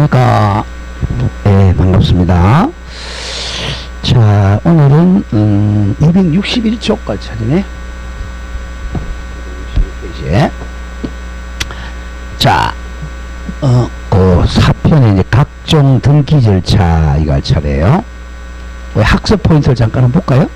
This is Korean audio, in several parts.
안녕하십니까. 네, 반갑습니다. 자, 오늘은 261쪽까지 차리네. 261페이지에. 자, 그 4편에 이제 각종 등기 절차 이거 할 차례예요. 학습 포인트를 잠깐 한번 볼까요?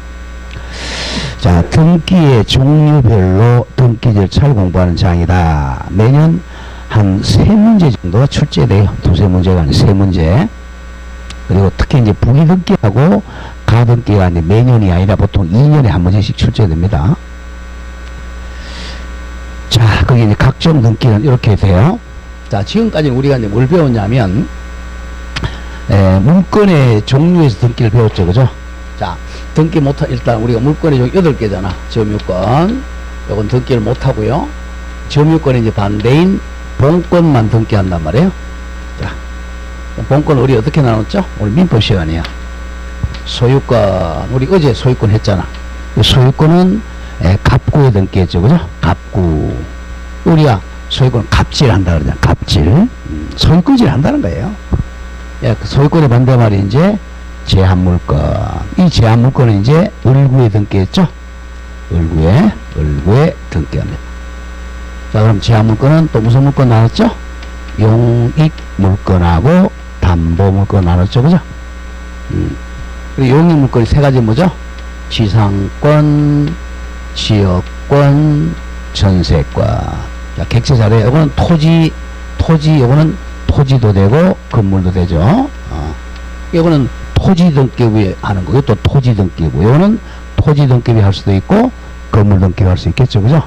자, 등기의 종류별로 등기 절차를 공부하는 장이다. 매년 한 3문제 정도가 출제돼요. 2-3문제가 아니라 3문제. 그리고 특히 이제 부기등기하고 가등기가 이제 매년이 아니라 보통 2년에 한 문제씩 출제됩니다. 자, 거기 이제 각종 등기는 이렇게 돼요. 자, 지금까지 우리가 이제 뭘 배웠냐면, 물건의 종류에서 등기를 배웠죠. 그죠? 자, 등기 못하, 일단 우리가 물건의 종류 8개잖아. 점유권. 요건 등기를 못하고요. 점유권이 이제 반대인 본권만 등기한단 말이에요. 자, 본권 우리 어떻게 나눴죠? 오늘 민법 시간이야. 소유권, 우리 어제 소유권 했잖아. 소유권은 갑구에 등기했죠. 그죠? 갑구. 우리가 소유권 갑질한다 그러잖아. 갑질. 소유권질 한다는 거예요. 예, 그 소유권의 반대말이 이제 제한물권. 이 제한물권은 이제 을구에 등기했죠. 을구에 등기합니다. 자, 그럼 제한물권은 또 무슨 물권 나눴죠? 용익물권하고 담보물권 나눴죠. 그죠? 그리고 용익물권이 3가지 뭐죠? 지상권, 지역권, 전세권. 자, 객체 잘해요. 이거는 토지, 이거는 토지도 되고, 건물도 되죠. 이거는 토지 등기부에 하는 거고, 또 토지 등기부. 이거는 토지 등기부 할 수도 있고, 건물 등기부 할 수 있겠죠. 그죠?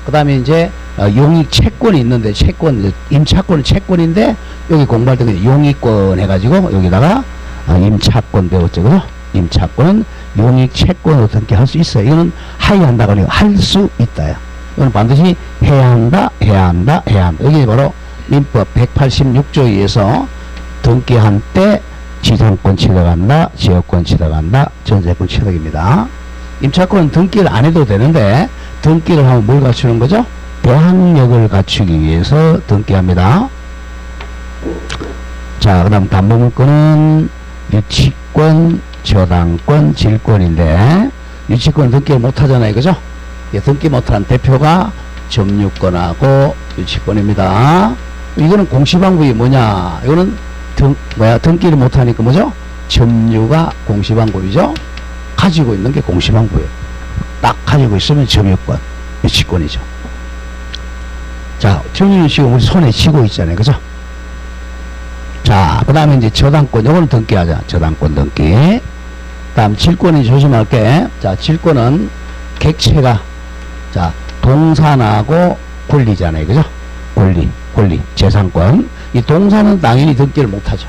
그 다음에 이제, 용익 채권이 있는데, 임차권은 채권인데, 여기 공부할 때 그냥 용익권 해가지고, 여기다가, 임차권 배웠죠. 그죠? 임차권은 용익 채권으로 등기할 수 있어요. 이거는 하여한다가 아니고 할 수 있다요. 이거는 반드시 해야 한다. 여기 바로 민법 186조에 의해서 등기한 때 지상권 취득한다, 지역권 취득한다, 전세권 취득입니다. 임차권은 등기를 안 해도 되는데, 등기를 하면 뭘 갖추는 거죠? 대항력을 갖추기 위해서 등기합니다. 자, 그 다음 담보물권은 유치권, 저당권, 질권인데, 유치권은 등기를 못 하잖아요. 그죠? 등기 못하는 대표가 점유권하고 유치권입니다. 이거는 공시방법이 뭐냐? 이거는 등기를 못하니까 뭐죠? 점유가 공시방법이죠? 가지고 있는 게 공시방법이에요. 딱 가지고 있으면 점유권, 유치권이죠. 자, 점유는 지금 우리 손에 쥐고 있잖아요. 그죠? 자, 그 다음에 이제 저당권, 요거는 등기하자. 저당권 등기. 다음 질권이 조심할게. 자, 질권은 객체가, 자, 동산하고 권리잖아요. 그죠? 권리, 재산권. 이 동산은 당연히 등기를 못하죠.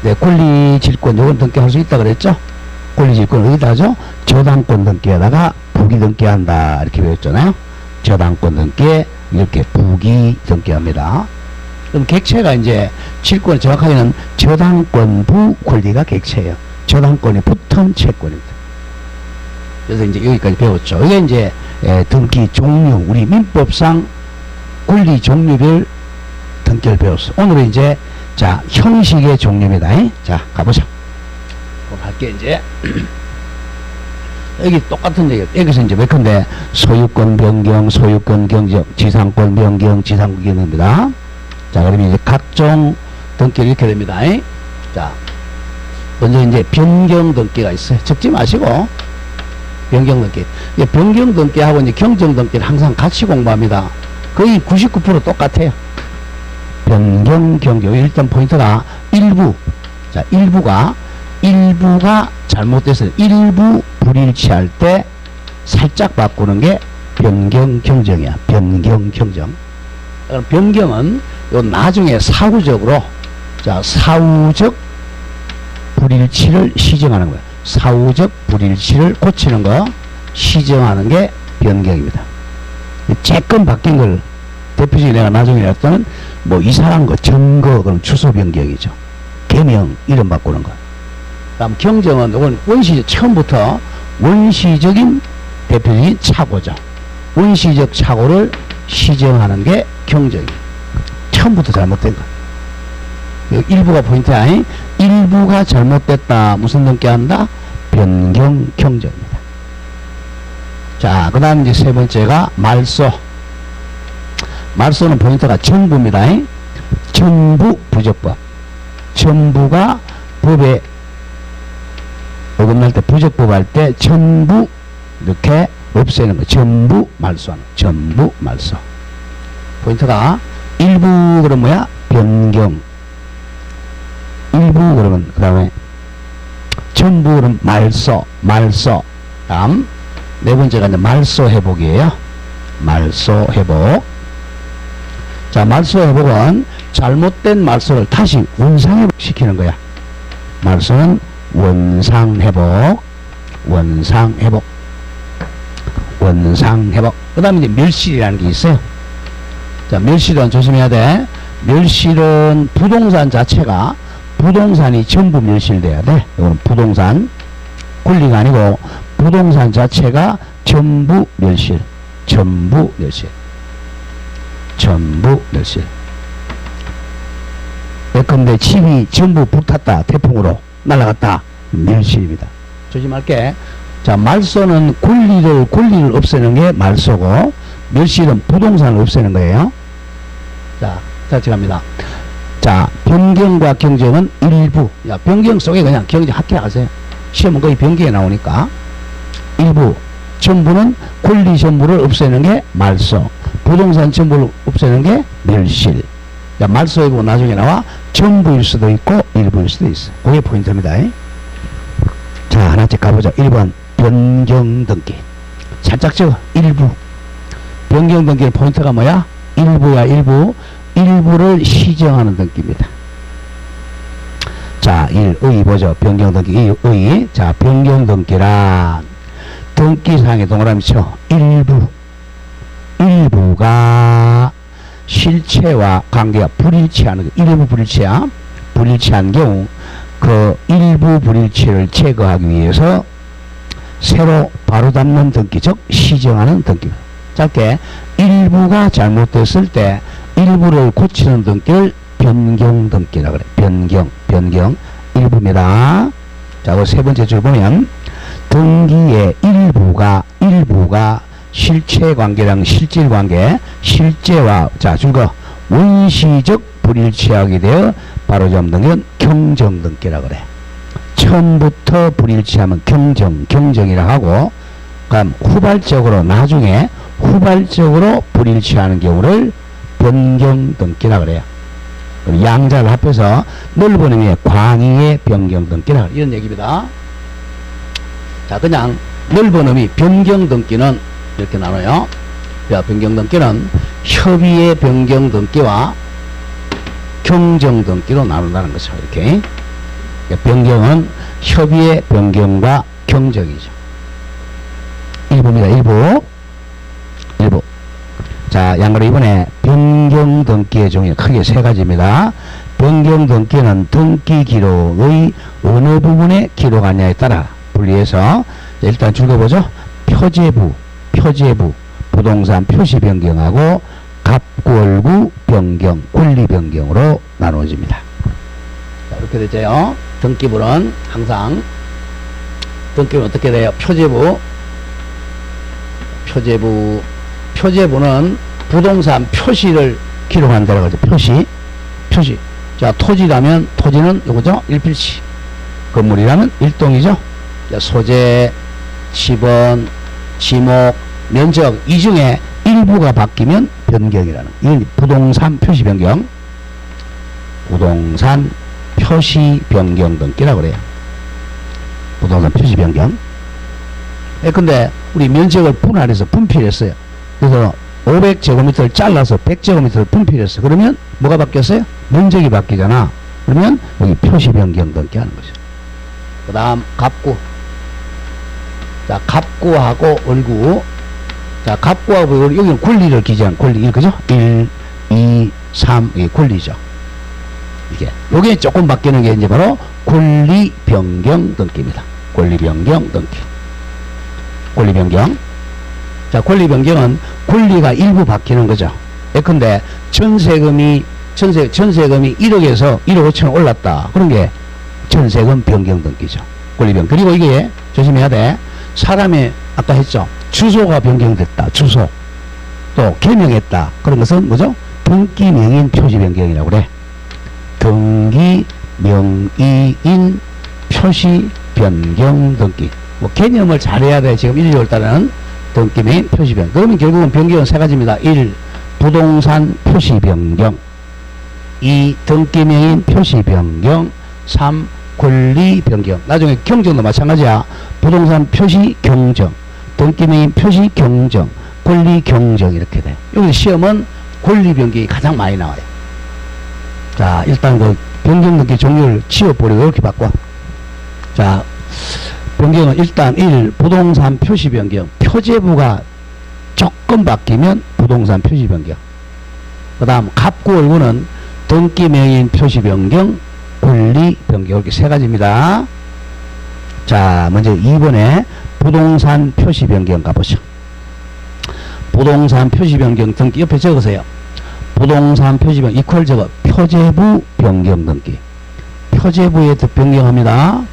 네, 권리, 질권, 요건 등기할 수 있다 그랬죠? 권리, 질권 어디다 하죠? 저당권 등기에다가 부기 등기한다. 이렇게 배웠잖아요. 저당권 등기에 이렇게 부기 등기합니다. 그럼 객체가 이제 질권 정확하게는 저당권부 권리가 객체예요. 저당권이 붙은 채권입니다. 그래서 이제 여기까지 배웠죠. 이게 이제 등기 종류, 우리 민법상 권리 종류별 등기를 배웠어. 오늘은 이제 자, 형식의 종류입니다. 자, 가보자. 할게 이제. 여기 똑같은 얘기. 여기서 이제 몇 건데 소유권 변경, 소유권 경정, 지상권 변경, 지상권 경정입니다. 자, 그러면 이제 각종 등기를 이렇게 됩니다. 자, 먼저 이제 변경 등기가 있어요. 적지 마시고. 변경 등기. 변경 등기하고 이제 경정 등기를 항상 같이 공부합니다. 거의 99% 똑같아요. 변경, 경정. 일단 포인트가 일부. 자, 일부가 잘못돼서 일부 불일치할 때 살짝 바꾸는 게 변경, 경정이야. 변경, 경정. 그럼 변경은 요 나중에 사후적으로, 자, 사후적 불일치를 시정하는 거예요. 사후적 불일치를 고치는 거, 시정하는 게 변경입니다. 조금 바뀐 걸 대표적인 내가 나중에 했더니 뭐 이상한 거, 증거, 그럼 주소 변경이죠. 개명, 이름 바꾸는 거. 다음 경정은 이건 처음부터 원시적인 대표적인 착오죠. 원시적 착오를 시정하는 게 경정입니다. 처음부터 잘못된 거. 일부가 포인트야. 일부가 잘못됐다. 무슨 등기 한다? 변경 경정입니다. 자, 그 다음 이제 세 번째가 말소. 말소는 포인트가 전부입니다. 전부 부적법. 전부가 법에 어긋날 때 부적법 할 때 전부 이렇게 없애는 거. 전부 말소하는 거. 전부 말소. 포인트가 일부 그럼 뭐야? 변경. 일부 그러면 그 다음에 전부 그럼 말소. 다음 네 번째가 이제 말소 회복이에요. 말소 회복. 자, 말소 회복은 잘못된 말소를 다시 원상 회복시키는 거야. 말소는 원상 회복. 그 다음에 이제 멸실이라는 게 있어요. 자, 멸실은 조심해야 돼. 멸실은 부동산 자체가 부동산이 전부 멸실돼야 돼. 이거는 부동산 권리가 아니고 부동산 자체가 전부 멸실. 예컨대 집이 전부 불탔다. 태풍으로 날아갔다. 멸실입니다. 조심할게. 자, 말소는 권리를 없애는 게 말소고, 멸실은 부동산을 없애는 거예요. 자, 같이 갑니다. 자, 변경과 경정은 일부. 야, 변경 속에 그냥 경정 합격하세요. 시험은 거의 변경에 나오니까. 일부. 전부는 권리 전부를 없애는 게 말소. 부동산 전부를 없애는 게 멸실. 자, 말소 회복은 나중에 나와. 전부일 수도 있고 일부일 수도 있어. 그게 포인트입니다. 자, 하나씩 가보자. 1번 변경 등기. 살짝 적어. 일부. 변경 등기의 포인트가 뭐야? 일부야. 일부를 시정하는 등기입니다. 자, 1의 보죠. 변경 등기. 의. 자, 변경 등기란 등기상의 동그라미 쳐. 일부가 실체와 관계가 불일치하는 거. 일부 불일치야. 불일치한 경우 그 일부 불일치를 제거하기 위해서 새로 바로잡는 등기, 즉 시정하는 등기입니다. 짧게 일부가 잘못됐을 때 일부를 고치는 등기를 변경 등기라 그래. 변경 일부입니다. 자, 그 세 번째 줄 보면 등기의 일부가 실체관계랑 실질관계, 실제와 자 줄거 원시적 불일치하게 되어 바로잡는 등기는 경정등기라 그래. 처음부터 불일치하면 경정이라 하고, 그럼 나중에 후발적으로 불일치하는 경우를 변경등기라 그래요. 양자를 합해서 넓은 의미의 광의의 변경등기라 그래. 이런 얘기입니다. 자, 그냥 넓은 의미 변경등기는 이렇게 나눠요. 자, 변경등기는 협의의 변경등기와 경정등기로 나눈다는 거죠. 이렇게. 변경은 협의의 변경과 경정이죠. 일부입니다. 일부. 자, 양으로 이번에 변경등기의 종류 크게 세 가지입니다. 변경등기는 등기 기록의 어느 부분에 기록하냐에 따라 분리해서 일단 줄거보죠. 표제부 부동산 표시 변경하고 갑골구 변경, 권리 변경으로 나누어집니다. 자, 이렇게 되죠. 등기부는 항상 등기부는 어떻게 돼요? 표제부는 부동산 표시를 기록한다고 하죠. 표시. 자, 토지라면 토지는 요거죠. 일필지. 건물이라면 일동이죠. 자, 소재, 지번, 지목, 면적 이 중에 일부가 바뀌면 변경이라는. 이건 부동산 표시 변경. 부동산 표시 변경 등기라고 그래요. 부동산 표시 변경. 근데 우리 면적을 분할해서 분필했어요. 그래서 500제곱미터를 잘라서 100제곱미터를 분필했어. 그러면 뭐가 바뀌었어요? 면적이 바뀌잖아. 그러면 여기 표시 변경 등기 하는 거죠. 그 다음 갑구. 자, 갑구하고 얼구. 자, 갑구하고 여기는 권리를 기재한 권리. 그죠? 1, 2, 3, 이 권리죠. 이게. 요게 조금 바뀌는 게 이제 바로 권리 변경 등기입니다. 권리 변경 등기. 권리 변경. 자, 권리 변경은 권리가 일부 바뀌는 거죠. 예컨대 전세금이 전세금이 1억에서 1억 5천 올랐다. 그런 게 전세금 변경 등기죠. 권리변경. 그리고 이게 조심해야 돼. 사람의 아까 했죠. 주소가 변경됐다. 주소. 또 개명했다. 그런 것은 뭐죠? 등기 명의인 표시 변경이라고 그래. 등기 명의인 표시 변경 등기. 뭐 개념을 잘해야 돼. 지금 1, 2월 달에는 등기 명의인 표시 변경. 그러면 결국은 변경은 세 가지입니다. 1. 부동산 표시 변경. 2. 등기 명의인 표시 변경. 3. 권리 변경. 나중에 경정도 마찬가지야. 부동산 표시 경정, 등기 명의인 표시 경정, 권리 경정 이렇게 돼. 여기 시험은 권리 변경이 가장 많이 나와요. 자, 일단 그 변경 등기 종류를 지워버리고 이렇게 바꿔. 자, 변경은 일단 1. 부동산 표시 변경. 표제부가 조금 바뀌면 부동산 표시 변경. 그 다음 갑구월구는 등기 명의인 표시 변경, 권리 변경. 이렇게 세 가지입니다. 자, 먼저 2번에 부동산 표시 변경 가보죠. 부동산 표시 변경 등기 옆에 적으세요. 부동산 표시 변경 이퀄 적어 표제부 변경 등기. 표제부에 변경합니다.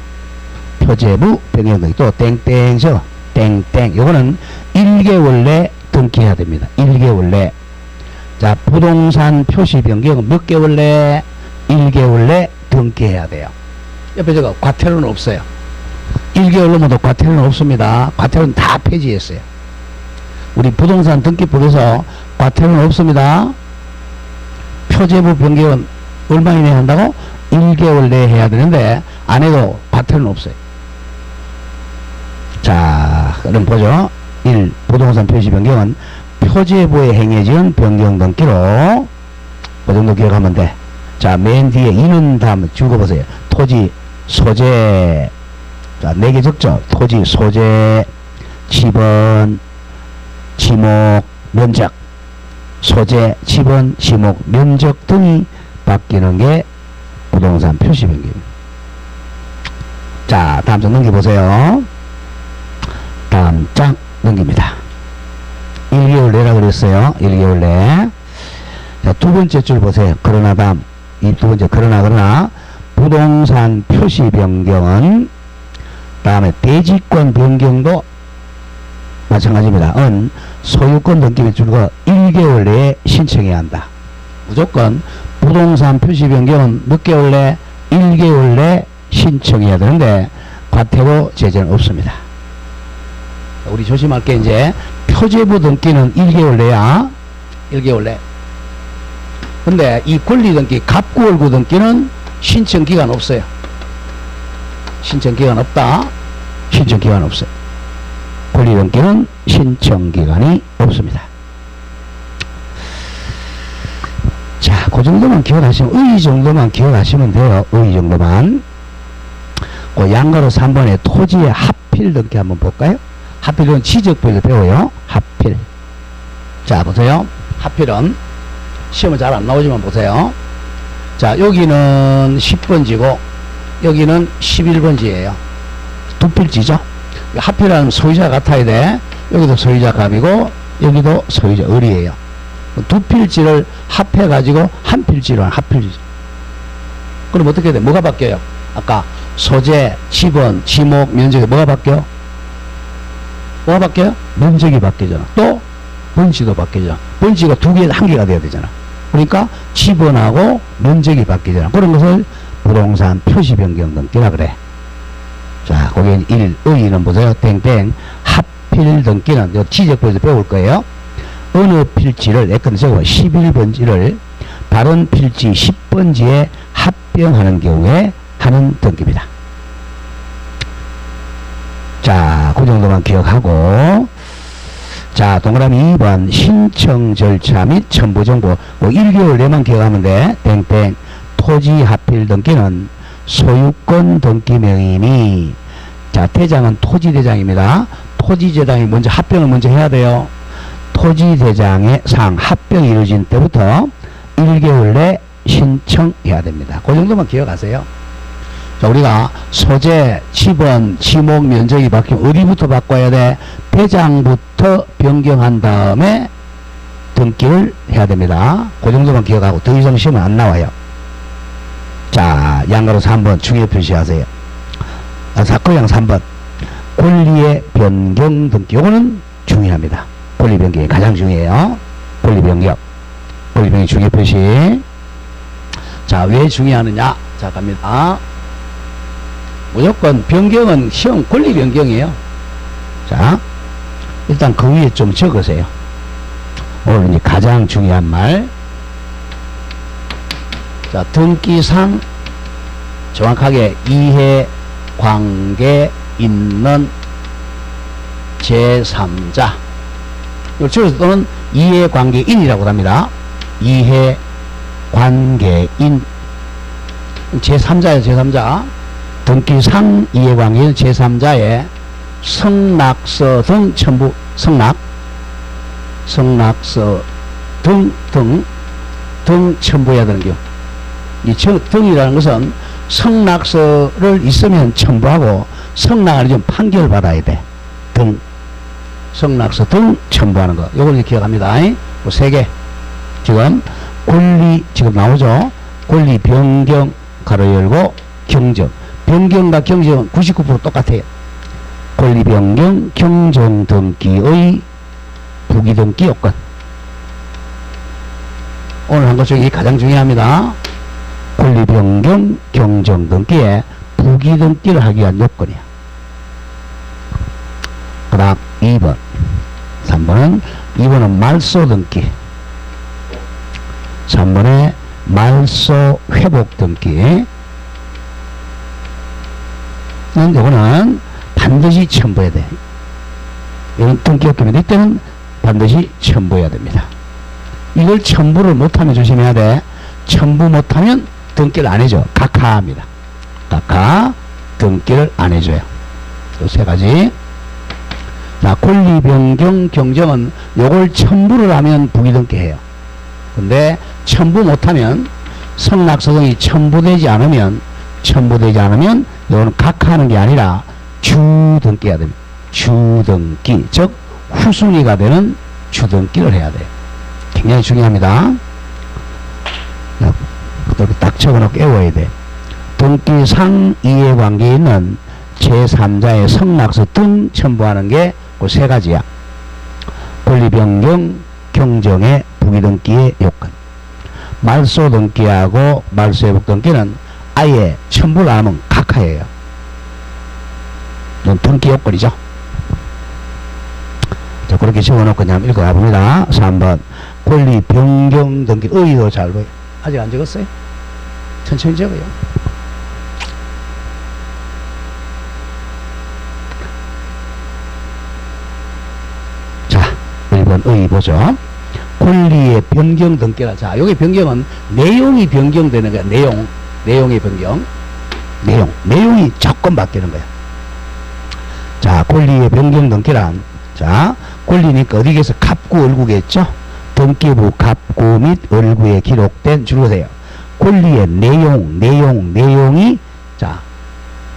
표제부 변경 등기. 또 땡땡 적어. 땡땡. 요거는 1개월 내 등기해야 됩니다. 1개월 내. 자, 부동산 표시 변경은 몇 개월 내? 1개월 내 등기해야 돼요. 옆에 적어 과태료는 없어요. 1개월 넘어도 과태료는 없습니다. 과태료는 다 폐지했어요. 우리 부동산 등기법에서 과태료는 없습니다. 표제부 변경은 얼마 이내에 한다고? 1개월 내에 해야 되는데 안 해도 과태료는 없어요. 자, 그럼 보죠. 1. 부동산 표시 변경은 표제부에 행해진 변경 등기로 그 정도 기억하면 돼. 자, 맨 뒤에 이는 다음 적어보세요. 토지, 소재. 자, 4개 적죠. 토지, 소재, 지번, 지목, 면적. 소재, 지번, 지목, 면적 등이 바뀌는 게 부동산 표시 변경입니다. 자, 다음 장 넘겨보세요. 다음 장 넘깁니다. 1개월 내라 그랬어요. 1개월 내. 자, 두 번째 줄 보세요. 그러나 다음. 이 두 번째 그러나 부동산 표시 변경은 다음에 대지권 변경도 마찬가지입니다. 은 소유권 등기에 줄거 1개월 내에 신청해야 한다. 무조건 부동산 표시 변경은 몇 개월 내? 1개월 내에 신청해야 되는데 과태료 제재는 없습니다. 우리 조심할 게 이제 표제부 등기는 1개월 내야. 1개월 내. 근데 이 권리 등기, 갑구월구 등기는 신청 기간 없어요. 신청 기간 없다. 신청 기간 없어요. 권리 등기는 신청 기간이 없습니다. 자, 그 정도만 기억하시면, 의 정도만 기억하시면 돼요. 의 정도만. 그 양가로 3번에 토지의 하필 등기 한번 볼까요? 하필은 지적부에서 배워요. 하필. 자, 보세요. 하필은 시험은 잘 안 나오지만 보세요. 자, 여기는 10번지고 여기는 11번지예요. 두 필지죠. 하필은 소유자 같아야 돼. 여기도 소유자 갑이고 여기도 소유자 을이에요. 두 필지를 합해 가지고 한 필지로 한 합필지. 그럼 어떻게 돼? 뭐가 바뀌어요? 아까 소재, 지번, 지목, 면적이 뭐가 바뀌어? 뭐가 바뀌어요? 면적이 바뀌잖아. 또 번지도 바뀌잖아. 번지가 두 개, 한 개가 돼야 되잖아. 그러니까 지번하고 면적이 바뀌잖아. 그런 것을 부동산 표시 변경 등기라 그래. 자, 거기는 1, 의는 보세요. 땡땡. 하필 등기는 요 지적부에서 배울 거예요. 어느 필지를, 예컨대 적어 11번지를 다른 필지 10번지에 합병하는 경우에 하는 등기입니다. 자, 그 정도만 기억하고, 자, 동그라미 2번 신청 절차 및 첨부 정보. 뭐 1개월 내만 기억하면 돼. 땡땡. 토지 하필 등기는 소유권 등기 명의인이, 자, 대장은 토지대장입니다. 토지대장이 먼저 합병을 먼저 해야 돼요. 토지대장의 상 합병이 이루어진 때부터 1개월 내 신청해야 됩니다. 그 정도만 기억하세요. 자, 우리가 소재, 지번, 지목, 면적이 바뀌면 어디부터 바꿔야 돼? 대장부터 변경한 다음에 등기를 해야 됩니다. 그 정도만 기억하고 더 이상 시험은 안 나와요. 자, 양가로 3번 중요 표시하세요. 사건량 3번 권리의 변경 등기. 요거는 중요합니다. 권리 변경이 가장 중요해요. 권리 변경. 권리 변경 중요 표시. 자, 왜 중요하느냐? 자, 갑니다. 무조건 변경은 시험 권리 변경이에요. 자, 일단 그 위에 좀 적으세요. 오늘 이제 가장 중요한 말. 자, 등기상 정확하게 이해 관계 있는 제3자. 이걸 줄여서 또는 이해관계인이라고 합니다. 이해관계인. 제3자예요, 제3자. 등기상 이해관계인 제3자의 성낙서 등 첨부, 성낙서 등 첨부해야 되는 경우. 이 등이라는 것은 성낙서를 있으면 첨부하고 성낙 아니면 판결 받아야 돼. 등. 성낙서 등 첨부하는 거. 요걸 이제 기억합니다. 그 세 개. 지금 권리 지금 나오죠. 권리 변경 가로 열고 경정. 변경과 경정은 99% 똑같아요. 권리 변경 경정 등기의 부기 등기 요건. 오늘 한 것 중에 가장 중요합니다. 권리 변경 경정 등기에 부기 등기를 하기 위한 요건이야. 그 다음 2번 2번은 말소 등기. 3번에 말소 회복 등기. 이거는 반드시 첨부해야 돼. 이런 등기 요건인데 이때는 반드시 첨부해야 됩니다. 이걸 첨부를 못하면 조심해야 돼. 첨부 못하면 등기를 안 해줘. 각하합니다. 각하 등기를 안 해줘요. 요 세 가지. 자, 권리 변경 경정은 요걸 첨부를 하면 부기등기해요. 근데 첨부 못하면 성낙서 등이 첨부되지 않으면 요거는 각하하는 게 아니라 주등기해야 됩니다. 주등기, 즉 후순위가 되는 주등기를 해야 돼요. 굉장히 중요합니다. 딱 적어놓고 외워야 돼. 등기상 이해관계에 있는 제3자의 성낙서 등 첨부하는 게 그 세 가지야. 권리 변경 경정의 부기등기의 요건. 말소 등기하고 말소 회복 등기는 아예 첨부를 안 하면 각하예요. 이건 등기 요건이죠. 자, 그렇게 적어놓고 그냥 읽어가 봅니다. 3번 권리 변경 등기. 의의도 잘 보여. 아직 안 적었어요? 천천히 적어요. 자, 1번 의의 보죠. 권리의 변경 등기라. 자, 여기 변경은 내용이 변경되는 거야. 내용의 변경. 내용이 조건 바뀌는 거야. 자, 권리의 변경 등기란, 자, 권리니까 어디에서 갑구 얼구겠죠? 등기부 갑구 및 얼구에 기록된 줄거세요. 권리의 내용이, 자,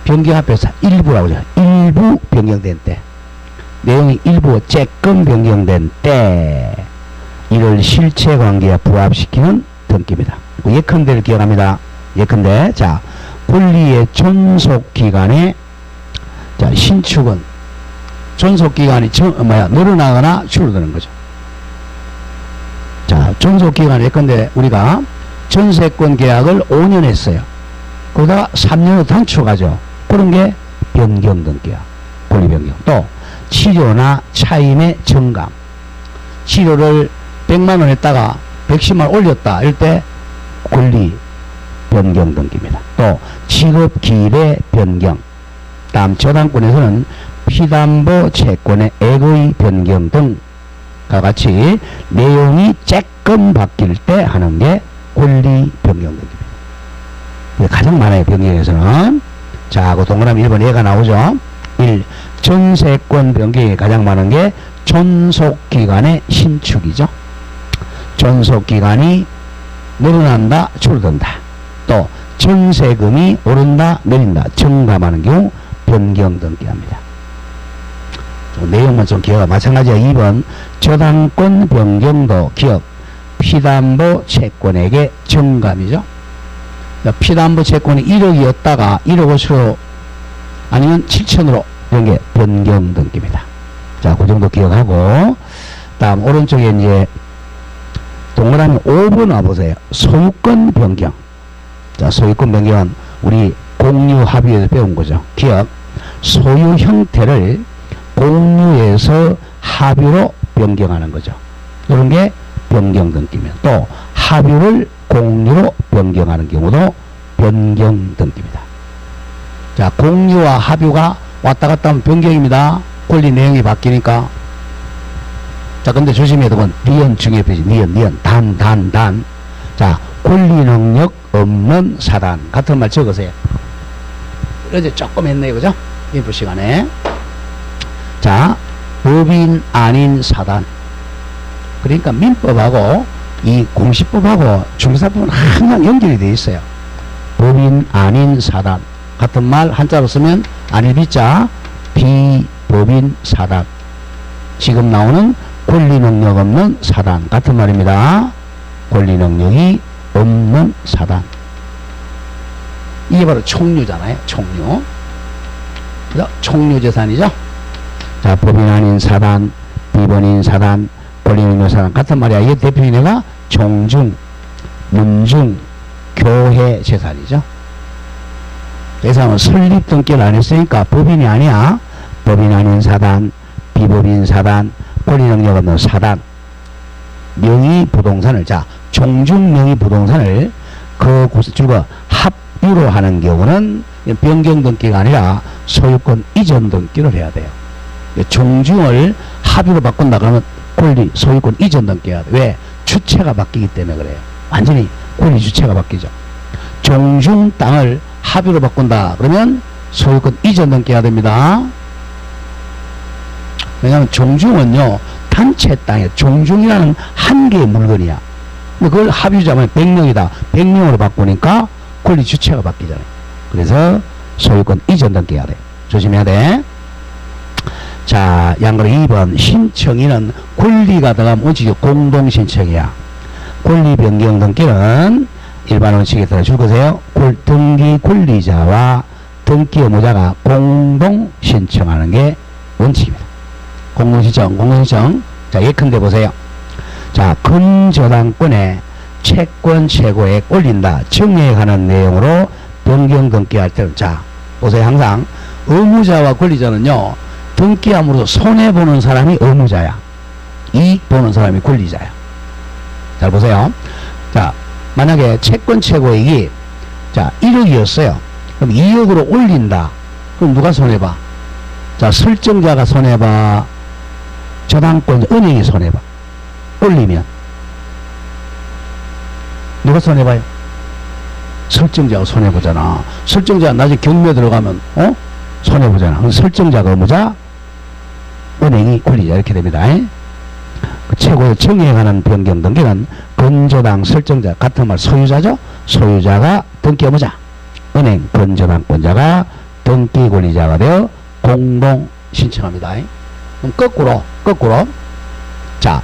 변경 앞에서 일부라고 하죠. 일부 변경된 때. 내용이 일부 조금 변경된 때. 이를 실체관계에 부합시키는 등기입니다. 예컨대를 기억합니다. 예컨대, 자, 권리의 존속기간에, 자, 신축은 존속기간이 늘어나거나 줄어드는 거죠. 자, 존속기간 예컨대 우리가 전세권 계약을 5년 했어요. 그러다가 3년으로 단축하죠. 그런 게 변경 등기야. 권리 변경. 또 치료나 차임의 정감. 치료를 100만원 했다가 110만원 올렸다. 이럴 때 권리 변경 등기입니다. 또 취급기일의 변경. 다음 저당권에서는 피담보 채권의 액의 변경 등과 같이 내용이 조금 바뀔 때 하는 게 권리 변경 등기입니다. 가장 많아요, 변경에서는. 자, 그 동그라미 1번 얘가 나오죠. 1. 전세권 변경이 가장 많은 게 존속기간의 신축이죠. 존속기간이 늘어난다, 줄어든다. 또 전세금이 오른다, 내린다, 증감하는 경우 변경 등기합니다. 내용만 좀 기억하. 마찬가지야. 2번 저당권 변경도 기업 피담보 채권에게 정감이죠. 피담보 채권이 1억이었다가 1억 5천으로 아니면 7천으로 이런 게 변경 등기입니다. 자, 그 정도 기억하고, 다음 오른쪽에 이제 동그라미 5번 와보세요. 소유권 변경. 자, 소유권 변경은 우리 공유 합의에서 배운 거죠. 기업 소유 형태를 공유에서 합의로 변경하는 거죠. 이런 게 변경 등기면, 또 합의를 공유로 변경하는 경우도 변경 등기입니다. 자, 공유와 합의가 왔다 갔다 하면 변경입니다. 권리 내용이 바뀌니까. 자, 근데 조심해야 되건 니은 중요해. 니은 단. 자, 권리 능력 없는 사단 같은 말 적으세요. 어제 조금 했네요, 그죠? 인프 시간에. 자, 법인 아닌 사단. 그러니까 민법하고 이 공시법하고 중개사법은 항상 연결이 되어 있어요. 법인 아닌 사단 같은 말 한자로 쓰면 아닐 비자 비법인 사단. 지금 나오는 권리 능력 없는 사단 같은 말입니다. 권리 능력이 없는 사단. 이게 바로 총류잖아요. 총류. 그죠? 총류 재산이죠. 자, 법인 아닌 사단, 비법인 사단, 권리 능력 사단 같은 말이야. 이게 대표인회가 종중, 문중, 교회 재산이죠. 그래서 설립 등기를 안 했으니까 법인이 아니야. 법인 아닌 사단, 비법인 사단, 권리 능력 없는 사단. 명의 부동산을, 자, 종중 명의 부동산을 그 곳에 주고 합유로 하는 경우는 변경 등기가 아니라 소유권 이전 등기를 해야 돼요. 종중을 합유로 바꾼다 그러면 권리 소유권 이전 등기해야 돼. 왜? 주체가 바뀌기 때문에 그래요. 완전히 권리 주체가 바뀌죠. 종중 땅을 합유로 바꾼다 그러면 소유권 이전 등기해야 됩니다. 왜냐하면 종중은요 단체 땅에 종중이라는 한 개의 물건이야. 근데 그걸 합유자면 100명이다. 100명으로 바꾸니까 권리 주체가 바뀌잖아요. 그래서 소유권 이전 등기해야 돼. 조심해야 돼. 자, 양거로 2번 신청인은 권리가 들어가면 원칙이 공동신청이야. 권리 변경 등기는 일반 원칙에 따라 줄 거세요. 등기 권리자와 등기 의무자가 공동 신청하는 게 원칙입니다. 공동신청. 자, 예컨대 보세요. 자, 근저당권에 채권 최고액 올린다. 정리에 관한 내용으로 변경 등기할 때는, 자, 보세요. 항상 의무자와 권리자는요, 등기함으로써 손해보는 사람이 의무자야. 이익 보는 사람이 권리자야. 잘 보세요. 자, 만약에 채권 최고액이, 자, 1억이었어요. 그럼 2억으로 올린다. 그럼 누가 손해봐? 자, 설정자가 손해봐? 저당권, 은행이 손해봐? 올리면. 누가 손해봐요? 설정자가 손해보잖아. 설정자가 나중에 경매 들어가면, 손해보잖아. 그럼 설정자가 의무자, 은행이 권리자. 이렇게 됩니다. 그 최고의 정의에 관한 변경 등기는 근저당 설정자 같은 말 소유자죠. 소유자가 등기 의무자, 은행 근저당권자가 등기 권리자가 되어 공동 신청합니다. 그럼 거꾸로 자,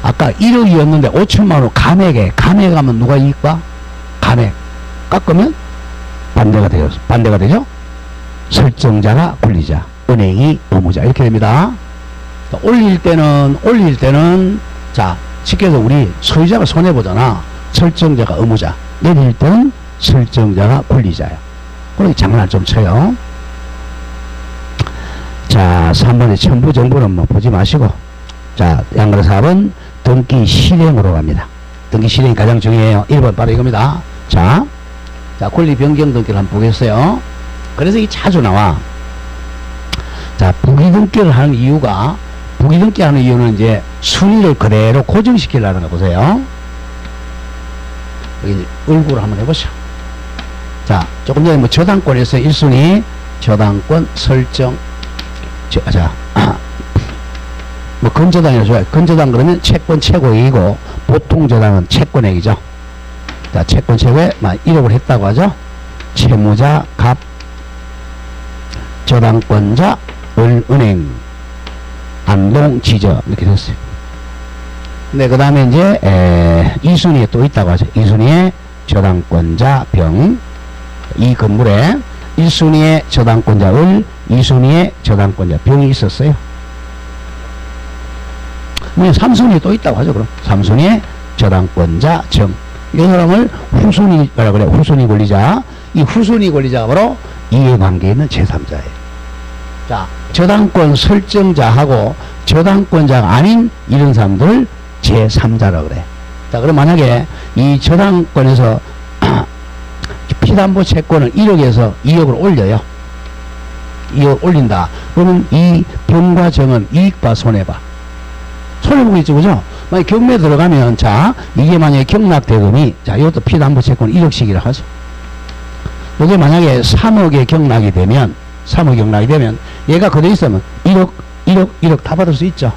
아까 1억이었는데 5천만원 감액하면 누가 이익 봐? 감액 깎으면 반대가 되죠. 설정자가 권리자, 은행이 의무자. 이렇게 됩니다. 올릴 때는 자, 쉽게 해서 우리 소유자가 손해보잖아. 설정자가 의무자. 내릴 때는 설정자가 권리자야. 그러니 장난을 좀 쳐요. 자, 3번의 첨부 정보는 뭐 보지 마시고, 자, 양거로 4번 등기 실행으로 갑니다. 등기 실행이 가장 중요해요. 1번 바로 이겁니다. 자, 권리 변경 등기를 한번 보겠어요. 그래서 이게 자주 나와. 자, 부기등기를 하는 이유가, 부기등기 하는 이유는 이제 순위를 그대로 고정시키려는 거 보세요. 여기 이제 얼굴을 한번 해보시죠. 자, 조금 전에 뭐 저당권에서 1순위 저당권 설정. 뭐 근저당이라 좋아요. 근저당 그러면 채권 최고액이고 보통 저당은 채권액이죠. 자, 채권 최고액 1억을 했다고 하죠. 채무자 갑 저당권자 은행, 안동, 지저 이렇게 됐어요. 네, 그 다음에 이제 2순위에 또 있다고 하죠. 2순위에 저당권자 병, 이 건물에 1순위에 저당권자 을, 2순위에 저당권자 병이 있었어요. 3순위에 또 있다고 하죠. 그럼 3순위에 저당권자 정, 이 사람을 후순위라 그래. 후순위 권리자. 이 후순위 권리자가 바로 이해관계에 있는 제3자예요. 자, 저당권 설정자하고 저당권자가 아닌 이런 사람들을 제3자라고 그래. 자, 그럼 만약에 이 저당권에서 피담보 채권을 1억에서 2억으로 올려요. 2억 올린다. 그러면 이 병과 정은 이익봐, 손해봐? 손해보겠죠, 그죠? 만약 경매 들어가면, 자, 이게 만약에 경락대금이, 자, 이것도 피담보 채권 1억씩이라 하죠. 이게 만약에 3억에 경락이 되면, 3억 경락이 되면, 얘가 그대로 있으면 1억 다 받을 수 있죠.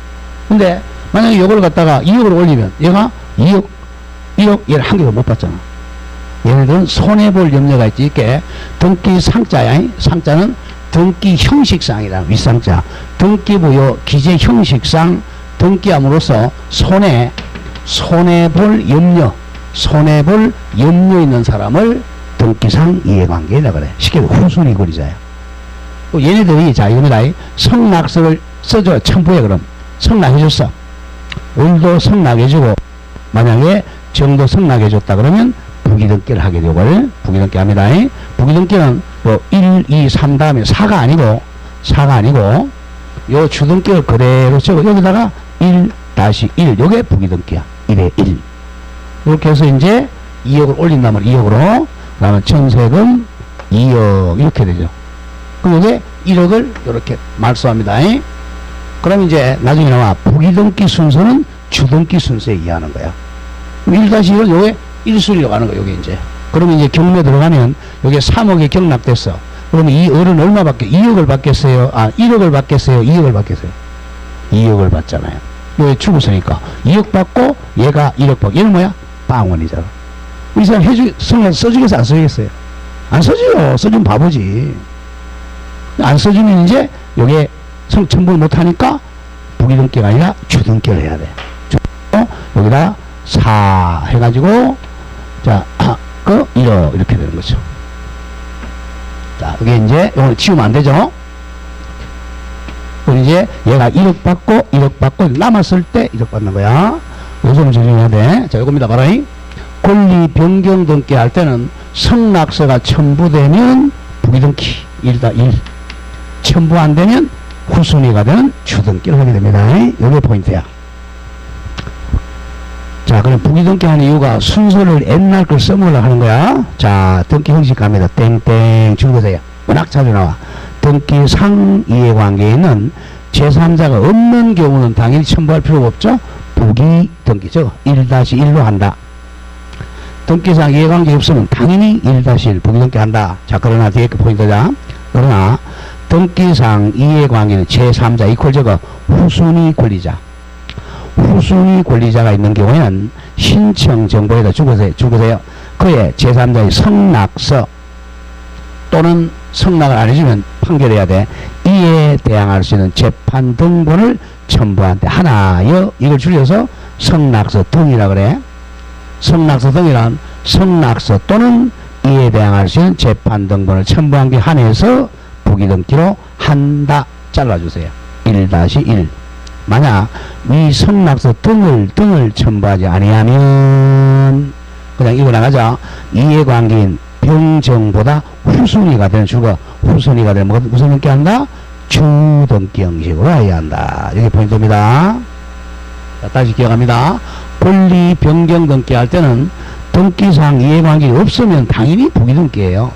근데, 만약에 이걸 갖다가 2억으로 올리면, 얘가 1억, 얘를 한 개도 못 받잖아. 얘네들은 손해볼 염려가 있게, 등기 상자야. 상자는 등기 형식상이라, 윗상자. 등기부여 기재 형식상 등기함으로써 손해볼 염려 있는 사람을 등기상 이해관계라 그래. 쉽게 후순위 권리자야. 또 얘네들이, 자, 이겁니다. 성낙서를 써줘. 첨부해, 그럼. 성낙해줬어. 을도 성낙해주고, 만약에 정도 성낙해줬다 그러면 부기등기를 하게 되고, 부기등기 합니다. 부기등기는 뭐 1, 2, 3 다음에 4가 아니고, 요 주등기를 그대로 적어. 여기다가 1-1, 요게 부기등기야. 1에 1. 이렇게 해서 이제 2억을 올린다면 2억으로, 그 다음에 전세금 2억, 이렇게 되죠. 그럼 이게 1억을 이렇게 말소합니다. 그럼 이제 나중에 나와 부기등기 순서는 주등기 순서에 의하는 거야. 1-1은 요게 1순위로 가는 거야, 요게 이제. 그러면 이제 경매 들어가면 요게 3억에 경락됐어. 그러면 이 을은 얼마 받겠, 2억을 받겠어요? 1억을 받겠어요? 2억을 받겠어요? 2억을 받잖아요. 요게 죽었으니까 2억 받고 얘가 1억 받고, 얘는 뭐야? 빵원이잖아. 이 사람 써주겠어? 안 써주겠어요? 안 써줘요. 써주면 바보지. 안 써주면 이제 요게 첨부를 못하니까 부기등기가 아니라 주등기를 해야 돼. 여기다 4 해가지고, 자, 1억 이렇게 되는 거죠. 자, 이게 이제 이걸 지우면 안 되죠. 그럼 이제 얘가 1억 받고 남았을 때 1억 받는 거야. 요점을 조정해야 돼. 자, 이겁니다. 봐라. 권리 변경 등기 할 때는 성낙서가 첨부되면 부기등기 1-1, 첨부 안 되면 후순위가 되는 주등기를 하게 됩니다. 이게 포인트야. 자, 그럼 부기등기 하는 이유가 순서를 옛날 걸 써먹으려고 하는 거야. 자, 등기 형식 갑니다. 땡땡 줄거세요. 워낙 자주 나와. 등기상 이해관계에는 제3자가 없는 경우는 당연히 첨부할 필요가 없죠. 부기등기죠. 1-1로 한다. 등기상 이해관계 없으면 당연히 1-1 부기등기 한다. 자, 그러나 뒤에 그 포인트자. 그러나 등기상 이해관계는 제3자 이퀄 저거 후순위 권리자. 후순위 권리자가 있는 경우에는 신청 정보에다 적으세요. 그의 제3자의 성낙서 또는 성낙을 안 해주면 판결해야 돼. 이에 대항할 수 있는 재판 등본을 첨부한테 하나여, 이걸 줄여서 성낙서 등이라 그래. 성낙서 등이란 성낙서 또는 이에 대항할 수 있는 재판 등본을 첨부한 게 한해서 부기등기로 한다. 잘라주세요. 1-1. 만약 이 성낙서 등을 첨부하지 아니하면 그냥 이거 나가자. 이해관계인 병정보다 후순위가 되는 주거, 후순위가 되는 무슨 등기 한다? 주등기 형식으로 해야 한다. 여기 포인트입니다. 자, 다시 기억합니다. 권리 변경 등기 할 때는 등기상 이해관계가 없으면 당연히 부기등기예요.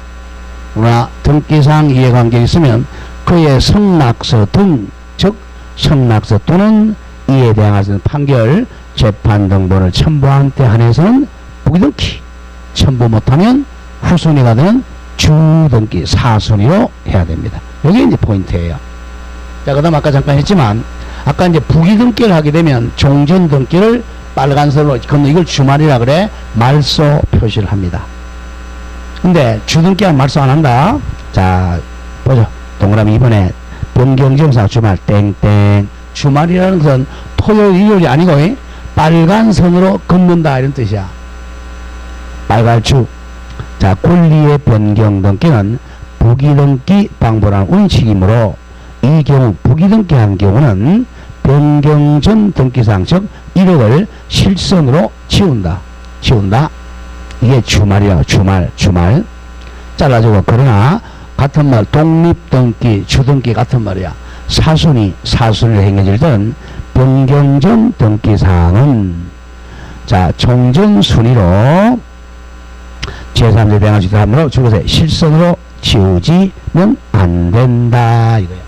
그러나 등기상 이해관계가 있으면 그의 성낙서 등, 즉 성낙서 또는 이에 대항할 수 있는 판결, 재판 등본을 첨부한 때 한해서는 부기등기, 첨부 못하면 후순위가 되는 주등기 4순위로 해야 됩니다. 이게 이제 포인트예요. 자, 그 다음 아까 잠깐 했지만, 아까 이제 부기등기를 하게 되면 종전등기를 빨간색으로 건너, 이걸 주말이라 그래. 말소 표시를 합니다. 근데 주등기는 말소 안 한다. 자, 보죠. 동그라미 2번에 변경정사 주말 땡땡. 주말이라는 것은 토요일 일요일이 아니고 빨간 선으로 긋는다 이런 뜻이야. 빨갈주. 자, 권리의 변경 등기는 부기등기 방불한 원칙이므로 이 경우 부기등기 한 경우는 변경 전 등기상 즉 1억을 실선으로 치운다. 이게 주말이야. 주말 잘라주고. 그러나 같은 말 독립등기 주등기 같은 말이야. 사순위로 행해질 땐 변경 전 등기사항은 자 종전순위로 제3자 대항할 수 있다 하므로 줄것에 실선으로 치우지면 안 된다 이거야.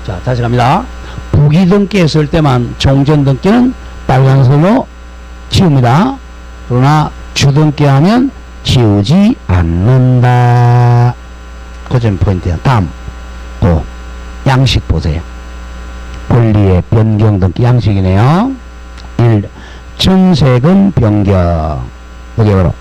자 다시 갑니다. 부기등기 했을 때만 종전등기는 빨간선으로 치웁니다. 그러나 주등기하면 치우지 않는다. 그 점 포인트야. 다음 또 양식 보세요. 권리의 변경 등기 양식이네요. 1. 전세금 변경. 여기 바로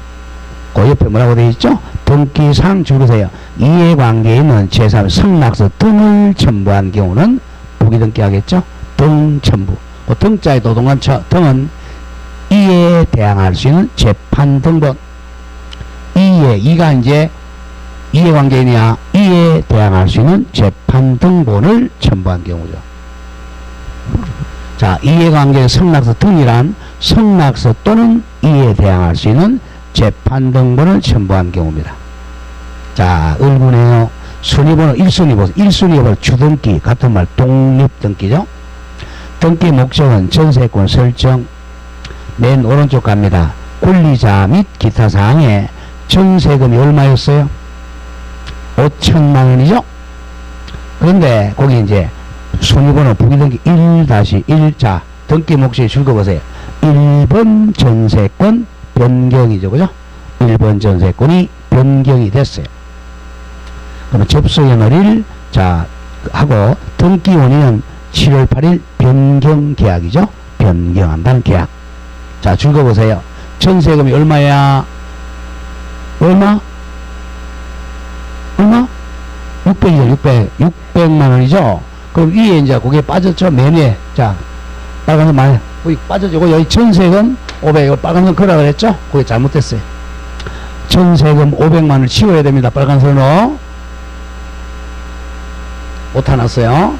그 옆에 뭐라고 되어 있죠? 등기상 줄으세요. 이해관계에 있는 제3 성낙서 등을 첨부한 경우는 부기등기 하겠죠? 등 첨부. 그 등자의 도동관처 등은 이에 대항할 수 있는 재판 등본. 이가 이제 이해관계이냐 이에 대항할 수 있는 재판 등본을 첨부한 경우죠. 자, 이해관계 성낙서 등이란 성낙서 또는 이에 대항할 수 있는 재판 등본을 첨부한 경우입니다. 자, 을문에요. 순위번호 1순위 보세요. 1순위 번호 주등기 같은 말 독립등기죠. 등기 목적은 전세권 설정. 맨 오른쪽 갑니다. 권리자 및 기타 사항에 전세금이 얼마였어요? 5천만 원이죠. 그런데 거기 이제 순위번호 부기등기 1-1자 등기 목적에 줄거보세요. 1번 전세권 변경이죠. 그죠? 1번 전세권이 변경이 됐어요. 그러면 접수연월일 자 하고 등기 원인은 7월 8일 변경 계약이죠. 변경한다는 계약. 자 줄거보세요. 전세금이 얼마야? 얼마? 600이죠. 600만 원이죠. 그럼 위에 이제 그게 빠졌죠. 맨 위에. 자, 빨간색 많이, 거기 빠졌죠. 여기 전세금 500, 빨간색 그라 그랬죠? 그게 잘못됐어요. 전세금 500만 원을 치워야 됩니다. 빨간색으로. 오타 났어요.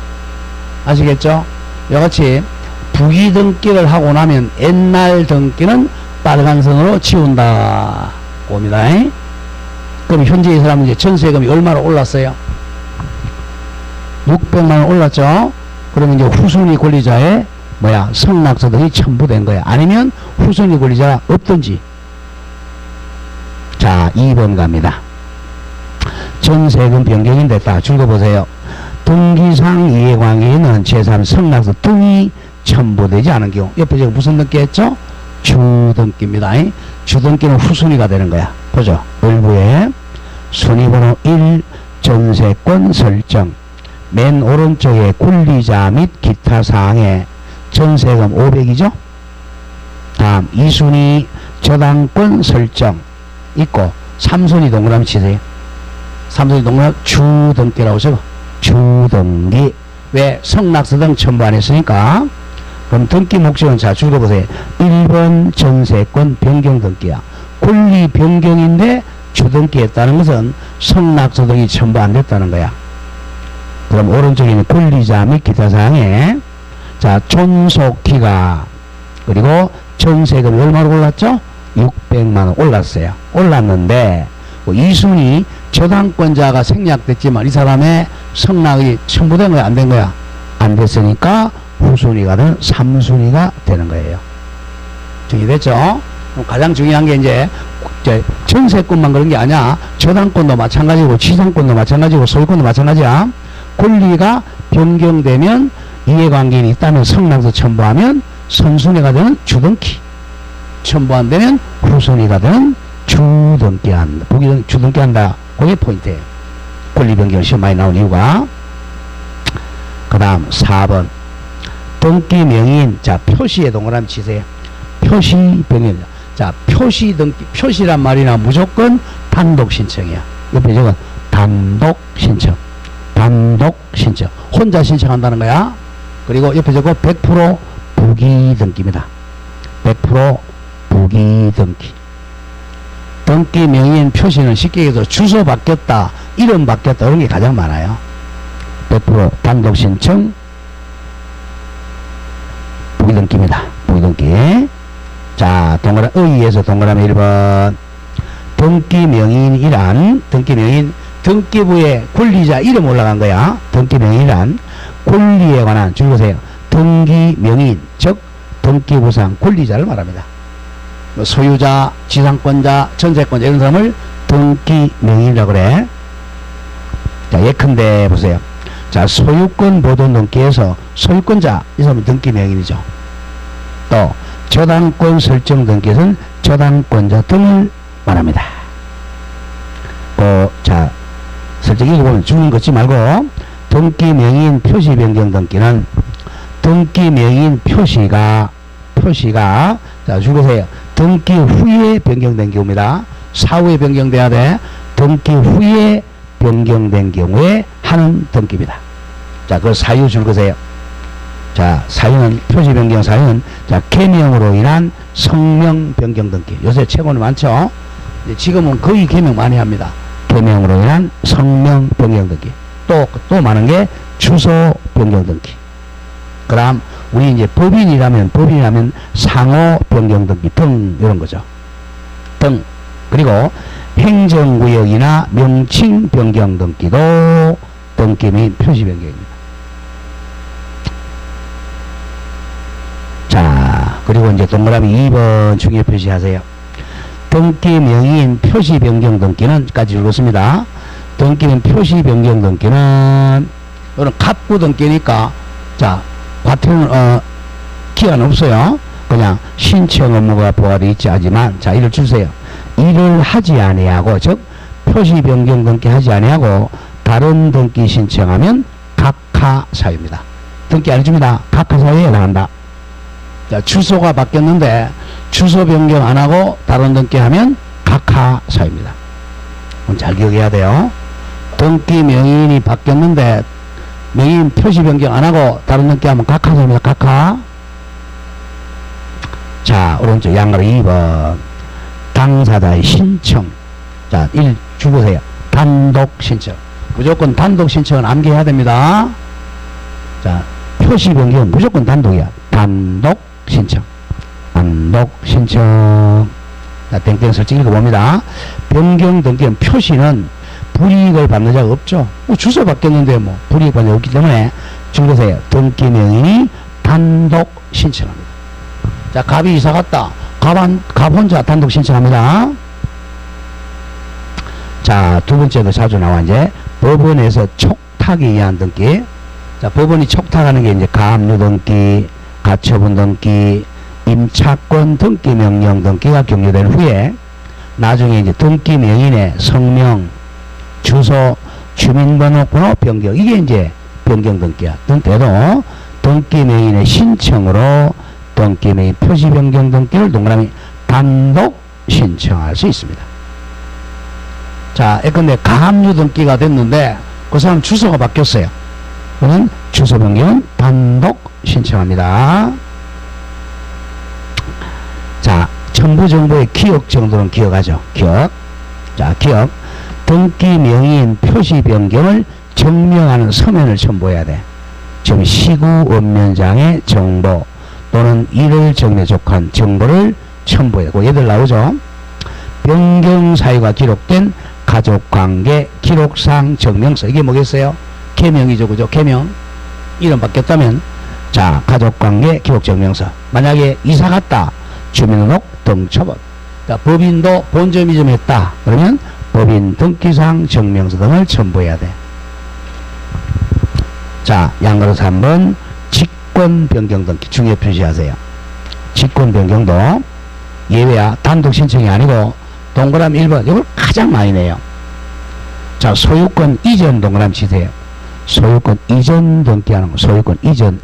아시겠죠? 이같이 부기등기를 하고 나면 옛날 등기는 빨간선으로 치운다. 옵니다. 그럼 현재 이 사람은 이제 전세금이 얼마로 올랐어요? 600만 원 올랐죠? 그러면 이제 후순위 권리자의 성낙서 등이 첨부된 거야. 아니면 후순위 권리자가 없든지. 자, 2번 갑니다. 전세금 변경인데 딱 줄거보세요. 등기상 이해관계에는 제3 성낙서 등이 첨부되지 않은 경우. 옆에 지금 무슨 등기 했죠? 주등기입니다. 주등기는 후순위가 되는 거야. 보죠. 을부에 순위번호 1 전세권 설정. 맨 오른쪽에 권리자 및 기타 사항에 전세금 500이죠. 다음 2순위 저당권 설정 있고 3순위 동그라미 치세요. 3순위 동그라미 주등기라고 적어. 주등기. 왜? 성낙서 등 첨부 안 했으니까. 그럼 등기 목적은 자 줄거보세요. 1번 전세권 변경 등기야. 권리 변경인데 주등기했다는 것은 성낙서 등이 첨부 안 됐다는 거야. 그럼 오른쪽에 있는 권리자 및 기타 사항에 자 존속기가 그리고 전세금이 얼마로 올랐죠? 600만원 올랐어요. 올랐는데 2순위 저당권자가 생략됐지만 이 사람의 성낙이 첨부된 거야 안 된 거야? 안 됐으니까 후순위가 되는 3순위가 되는 거예요. 정리됐죠? 가장 중요한 게 이제 전세권만 그런 게 아니야. 저당권도 마찬가지고 지상권도 마찬가지고 소유권도 마찬가지야. 권리가 변경되면 이해관계인이 있다면 성낙서 첨부하면 선순위가 되는 주등기, 첨부 안 되면 후순위가 되는 주등기한다. 주등기한다. 그게 포인트예요. 권리 변경 시험 많이 나온 이유가. 그 다음 4번 등기 명의인. 자 표시에 동그라미 치세요. 표시 변경. 자 표시 등기. 표시란 말이나 무조건 단독 신청이야. 옆에 저건 단독 신청. 단독 신청. 혼자 신청한다는 거야. 그리고 옆에 적고 100% 부기 등기입니다. 100% 부기 등기. 등기 명의인 표시는 쉽게 얘기해서 주소 바뀌었다, 이름 바뀌었다, 이런 게 가장 많아요. 100% 단독 신청, 부기 등기입니다. 부기 등기. 자, 의의에서 동그라미 1번. 등기 명의인이란, 등기 명의인, 등기부에 권리자 이름 올라간 거야. 등기 명의인이란 권리에 관한, 줄거세요. 등기 명의인, 즉 등기부상 권리자를 말합니다. 소유자, 지상권자, 전세권자 이런 사람을 등기 명의인이라고 그래. 자, 예컨대 보세요. 자, 소유권 보존 등기에서 소유권자, 이 사람은 등기 명의인이죠. 또 저당권 설정 등기에서는 저당권자 등을 말합니다. 자, 설정 읽어보면 죽는 거 걷지 말고, 등기 명의인 표시 변경 등기는 등기 명의인 표시가 자, 줄거세요. 등기 후에 변경된 경우입니다. 사후에 변경돼야 돼. 등기 후에 변경된 경우에 하는 등기입니다. 자, 그 사유 줄거세요. 자, 사유는, 표시 변경 사유는, 자, 개명으로 인한 성명 변경 등기. 요새 최고는 많죠? 지금은 거의 개명 많이 합니다. 개명으로 인한 성명 변경 등기. 또 많은 게 주소 변경 등기. 그 다음, 우리 이제 법인이라면 상호 변경 등기 등, 이런 거죠. 등. 그리고 행정구역이나 명칭 변경 등기도 등기 및 표시 변경입니다. 자, 그리고 이제 동그라미 2번 중요 표시하세요. 등기 명의인 표시 변경 등기는 까지 읽었습니다. 등기 및 표시 변경 등기는 이거는 갑구 등기니까, 자, 과태료는 기한 없어요. 그냥 신청 업무가 부과되어 있지 하지만, 자, 이를 주세요. 이를 하지 아니하고, 즉 표시 변경 등기 하지 아니하고 다른 등기 신청하면 각하 사유입니다. 등기 안 해줍니다. 각하 사유에 해당한다. 자, 주소가 바뀌었는데 주소 변경 안 하고 다른 등기 하면 각하 사유입니다. 잘 기억해야 돼요. 등기 명의인이 바뀌었는데 명의인 표시 변경 안 하고 다른 등기 하면 각하 사유입니다. 각하. 자, 오른쪽 양가로 2번. 당사자의 신청. 자, 1 주보세요. 단독 신청. 무조건 단독 신청은 암기해야 됩니다. 자, 표시 변경은 무조건 단독이야. 단독 신청. 단독 신청. 자, 땡땡 설정 읽어봅니다. 변경 등기는 표시는 불이익을 받는 자가 없죠. 주소 바뀌었는데 불이익 받는 자가 없기 때문에 줄거세요. 등기 명의인이 단독 신청합니다. 자, 갑이 이사 갔다. 갑 혼자 단독 신청합니다. 자, 두 번째도 자주 나와, 이제 법원에서 촉탁에 의한 등기. 자, 법원이 촉탁하는 게 이제 가압류 등기, 가처분 등기, 임차권 등기 명령 등기가 격려된 후에 나중에 이제 등기 명인의 성명, 주소, 주민번호 변경, 이게 이제 변경 등기야. 때도 등기 명인의 신청으로 등기 명의 표시 변경 등기를 동그라미 단독 신청할 수 있습니다. 자, 예컨대 가압류 등기가 됐는데 그 사람 주소가 바뀌었어요. 그러면 주소 변경은 단독 신청합니다. 자, 첨부 정보의 기억 정도는 기억하죠. 기억. 자, 기억. 등기 명의인 표시 변경을 증명하는 서면을 첨부해야 돼. 지금 시구 원면장의 정보 또는 이를 정례 족한 정보를 첨부해야 되고, 얘들 나오죠. 변경 사유가 기록된 가족관계 기록상 증명서. 이게 뭐겠어요? 개명이죠. 그죠? 개명. 이름 바뀌었다면, 자, 가족관계 기록증명서. 만약에 이사 갔다. 주민등록 등초본. 자, 법인도 본점 이점했다. 그러면 법인 등기상 증명서 등을 첨부해야 돼. 자, 양가로 3번. 직권 변경 등기 중요 표시하세요. 직권 변경도 예외야. 단독 신청이 아니고 동그라미 1번. 이걸 가장 많이 내요. 자, 소유권 이전 동그라미 치세요. 소유권 이전 등기하는 거. 소유권 이전.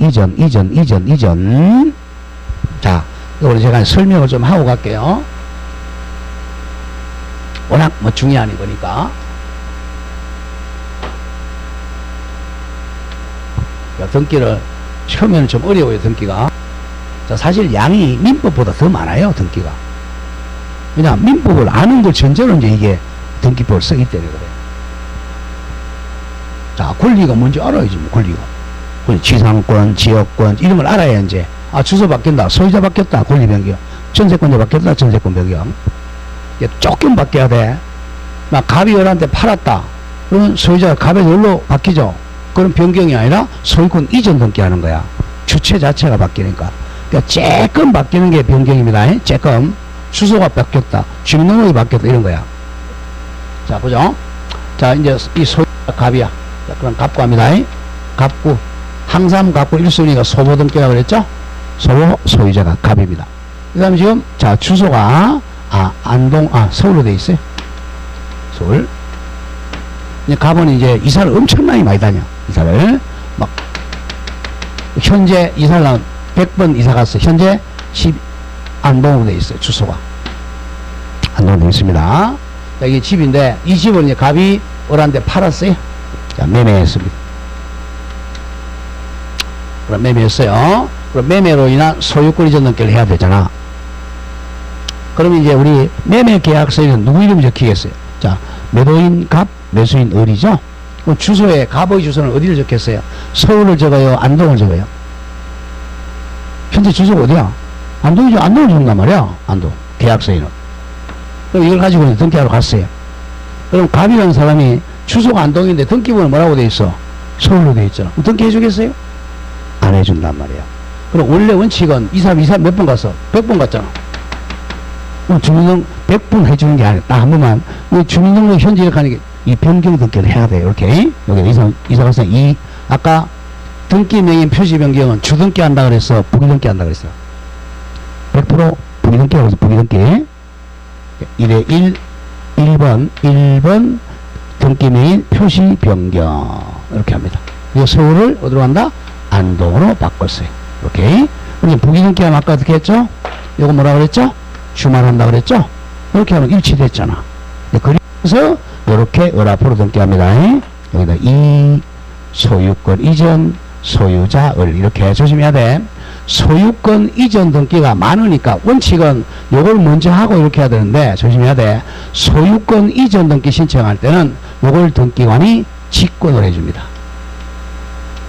자, 이걸 제가 설명을 좀 하고 갈게요. 워낙 중요한 거니까. 자, 등기를 처음에는 좀 어려워요. 등기가. 자, 사실 양이 민법보다 더 많아요. 등기가. 왜냐 민법을 아는 걸 전제로 이제 이게 등기법을 쓰기 때문에 그래. 자, 권리가 뭔지 알아야지. 뭐 권리가. 지상권, 지역권 이런 걸 알아야 이제 주소 바뀐다, 소유자 바뀌었다, 권리 변경, 전세권자 바뀌었다, 전세권 변경. 조금 바뀌어야 돼. 막 갑이 을한테 팔았다. 그러면 소유자가 갑의 을로 바뀌죠. 그럼 변경이 아니라 소유권 이전 등기하는 거야. 주체 자체가 바뀌니까. 그러니까 조금 바뀌는 게 변경입니다. 조금. 주소가 바뀌었다, 주민등록이 바뀌었다 이런 거야. 자, 보죠. 자, 이제 이 소유자 갑이야. 자, 그럼 갑구 합니다. 갑구. 항상 갑구 1순위가 소보 등기라고 그랬죠? 소보 소유자가 갑입니다. 그 다음에 지금, 자, 주소가, 안동, 서울로 돼 있어요. 서울. 이제 갑은 이제 이사를 엄청나게 많이 다녀. 이사를. 막, 현재 이사를 한 100번 이사 갔어요. 현재 안동으로 돼 있어요. 주소가. 안동으로 돼 있습니다. 자, 이게 집인데, 이 집은 이제 갑이 을한테 팔았어요. 자, 매매했습니다. 그럼 매매했어요. 그럼 매매로 인한 소유권 이전 등기를 해야 되잖아. 그러면 이제 우리 매매 계약서에는 누구 이름이 적히겠어요? 자, 매도인 갑, 매수인 을이죠? 그럼 주소에 갑의 주소는 어디를 적혔어요? 서울을 적어요? 안동을 적어요? 현재 주소가 어디야? 안동이죠. 안동을 적는단 말이야. 안동. 계약서에는. 그럼 이걸 가지고 이제 등기하러 갔어요. 그럼 갑이라는 사람이 주소가 안동인데 등기번호 뭐라고 돼 있어? 서울로 돼 있잖아. 등기해 주겠어요? 안 해준단 말이야. 그럼 원래 원칙은 이사 몇 번 갔어? 100번 갔잖아. 주민등록 100번 해주는 게 아니라 딱 한 번만. 주민등록 현재 이렇게 하는 게 이 변경 등기를 해야 돼. 이렇게. 여기 이사 갔을 때 아까 등기 명의 표시 변경은 주등기 한다 그랬어? 부기등기 한다 그랬어? 100% 부기등기라고 해서 부기등기. 1에 1번 등기 명의 표시 변경. 이렇게 합니다. 그리고 서울을 어디로 간다? 안동으로 바꿨어요. 오케이. 그럼 부기등기 하면 아까 어떻게 했죠? 요거 뭐라 그랬죠? 주말한다 그랬죠? 이렇게 하면 일치됐잖아. 그래서 이렇게 을 앞으로 등기합니다. 여기다 이 소유권 이전 소유자 을 이렇게 조심해야 돼. 소유권 이전 등기가 많으니까 원칙은 요걸 먼저 하고 이렇게 해야 되는데 조심해야 돼. 소유권 이전 등기 신청할 때는 요걸 등기관이 직권을 해줍니다.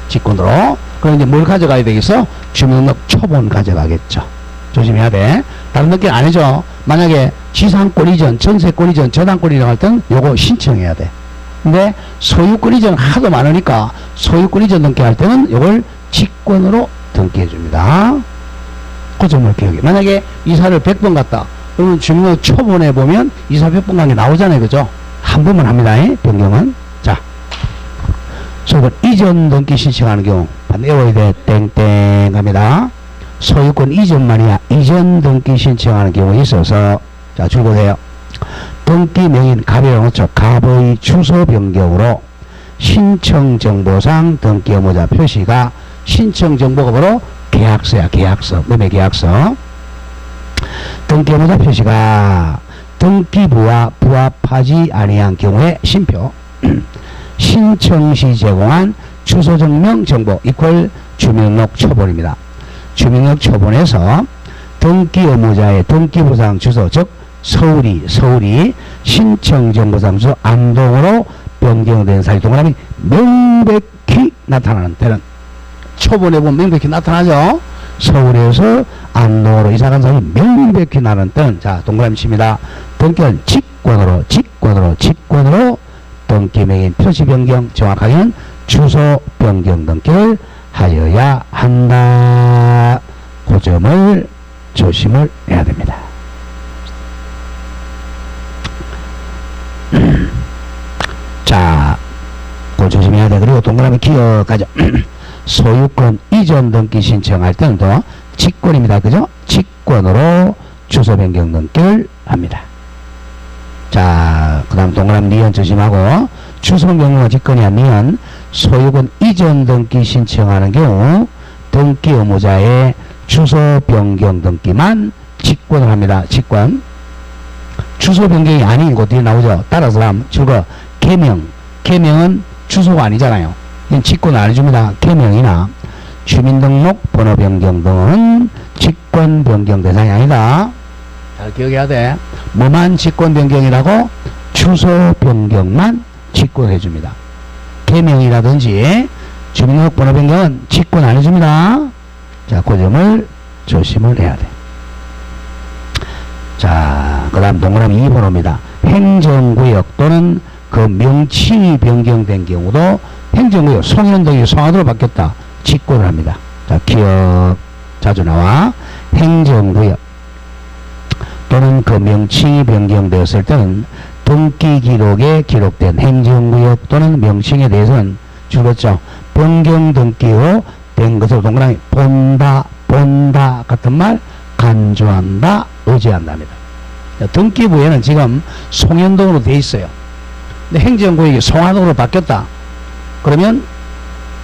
직권으로. 그럼 이제 뭘 가져가야 되겠어? 주민등록 초본 가져가겠죠. 조심해야 돼. 다른 등기 안 해줘. 만약에 지상권 이전, 전세권 이전, 저당권 이전 할 때는 요거 신청해야 돼. 근데 소유권 이전 하도 많으니까 소유권 이전 등기할 때는 요걸 직권으로 등기해 줍니다. 그 점을 기억해. 만약에 이사를 100번 갔다. 그러면 주민등록 초본에 보면 이사 100번 간 게 나오잖아요. 그죠? 한 번만 합니다. 변경은. 자. 소유권 이전 등기 신청하는 경우 외워야 돼. 땡땡 합니다. 소유권 이전 말이야. 이전 등기 신청하는 경우에 있어서 자 줄거세요. 등기 명인 갑이라고 놓죠. 갑의 주소 변경으로 신청정보상 등기 의무자 표시가 신청정보가 바로 계약서야. 계약서. 매매 계약서. 등기 의무자 표시가 등기부와 부합하지 아니한 경우에 신표 신청 시 제공한 주소증명 정보 이퀄 주민등록 초본입니다. 주민등록 초본에서 등기 의무자의 등기부상 주소 즉 서울이 신청정보상 주소 안동으로 변경된 사실 동그라미 명백히 나타나는 때는 초본에 보면 명백히 나타나죠. 서울에서 안동으로 이사간 사람이 명백히 나는 때는 자 동그라미 칩니다. 등기는 직권으로 등기 명인 표시 변경 정확하게는 주소 변경 등기를 하여야 한다. 그 점을 조심을 해야 됩니다. 자, 그걸 조심해야 돼. 그리고 동그라미 기억하죠. 소유권 이전 등기 신청할 때는 또 직권입니다. 그죠? 직권으로 주소 변경 등기를 합니다. 자, 그 다음 동그라미 니은 조심하고 주소 변경과 직권이 아니면 소유권 이전 등기 신청하는 경우 등기 의무자의 주소 변경 등기만 직권을 합니다. 직권. 주소 변경이 아닌 곳 뒤에 나오죠. 따라서 다음 주거 개명은 주소가 아니잖아요. 이건 직권 안 해줍니다. 개명이나 주민등록 번호 변경 등은 직권 변경 대상이 아니다. 잘 기억해야 돼. 뭐만 직권 변경이라고? 주소 변경만 직권해 줍니다. 개명이라든지 주민등록 번호 변경은 직권 안 해줍니다. 자, 그 점을 조심을 해야 돼. 자, 그 다음 동그라미 2번호입니다. 행정구역 또는 그 명칭이 변경된 경우도 행정구역 송현동이 송화도로 바뀌었다. 직권을 합니다. 자, 기억 자주 나와. 행정구역 또는 그 명칭이 변경되었을 때는 등기 기록에 기록된 행정구역 또는 명칭에 대해서는 줄였죠. 변경 등기로 된 것으로 동그라미 본다, 본다 같은 말 간주한다, 의지한답니다. 등기부에는 지금 송현동으로 돼 있어요. 근데 행정구역이 송화동으로 바뀌었다. 그러면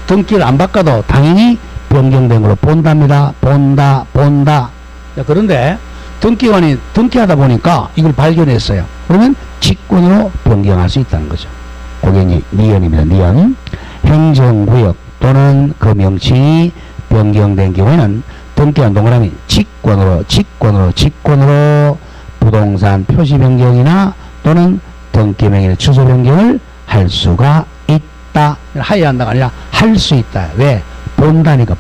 등기를 안 바꿔도 당연히 변경된 걸로 본답니다. 본다, 본다. 자, 그런데 등기관이 등기하다 보니까 이걸 발견했어요. 그러면 직권으로 변경할 수 있다는 거죠. 그게 니은입니다. 니은. 행정구역 또는 그 명칭이 변경된 경우에는 등기한 동그라미 직권으로 부동산 표시 변경이나 또는 등기명의 주소 변경을 할 수가 있다. 하여야 한다가 아니라 할 수 있다. 왜? 본다니까.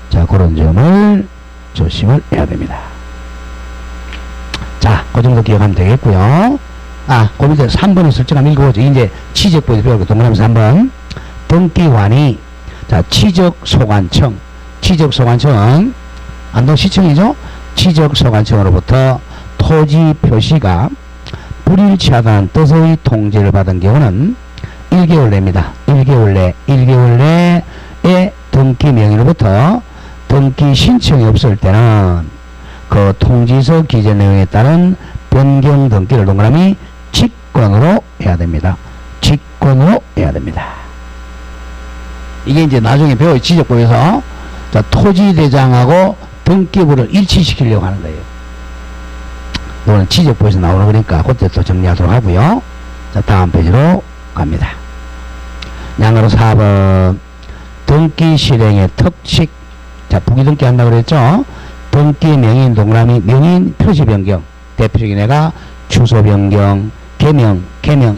자, 그런 점을 조심을 해야 됩니다. 자, 그 정도 기억하면 되겠고요. 그 밑에 3번을 설정 한번 읽어보죠. 이제 취적부에서 배우고 동그라미 3번. 등기관이, 자, 취적소관청은 안동시청이죠? 취적소관청으로부터 토지 표시가 불일치하다는 뜻의 통지를 받은 경우는 1개월 내입니다. 1개월 내에 등기 명의로부터 등기 신청이 없을 때는 그 통지서 기재 내용에 따른 변경 등기를 동그라미 직권으로 해야 됩니다. 이게 이제 나중에 배워요. 지적법에서. 자, 토지대장하고 등기부를 일치시키려고 하는 거예요. 이거는 지적법에서 나오는 거니까 그때 또 정리하도록 하고요. 자, 다음 페이지로 갑니다. 양으로 4번. 등기 실행의 특칙. 자, 부기등기 한다고 그랬죠? 등기 명인 동그라미 명인 표시 변경. 대표적인 애가 주소 변경, 개명,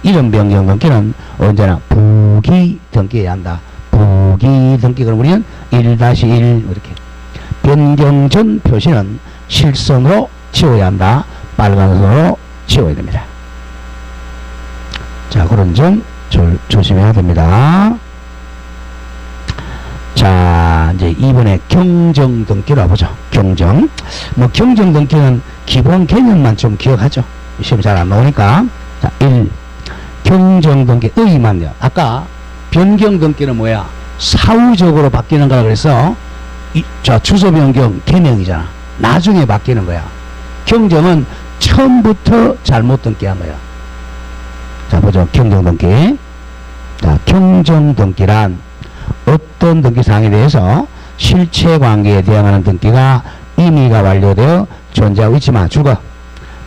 이름 변경 등기는 언제나 부기 등기해야 한다. 부기 등기. 그럼 우리는 1-1 이렇게. 변경 전 표시는 실선으로 지워야 한다. 빨간선으로 지워야 됩니다. 자, 그런 점 조심해야 됩니다. 자, 이제 이번에 경정 등기로 와보죠. 경정. 경정 등기는 기본 개념만 좀 기억하죠. 시험 잘 안 나오니까. 자, 1. 경정 등기 의의만요. 아까 변경 등기는 뭐야? 사후적으로 바뀌는 거라 그래서 자, 주소 변경 개명이잖아. 나중에 바뀌는 거야. 경정은 처음부터 잘못 등기한 거야. 자, 보죠. 경정 등기. 자, 경정 등기란 어떤 등기사항에 대해서 실체관계에 대항하는 등기가 임의가 완료되어 존재하고 있지만 줄거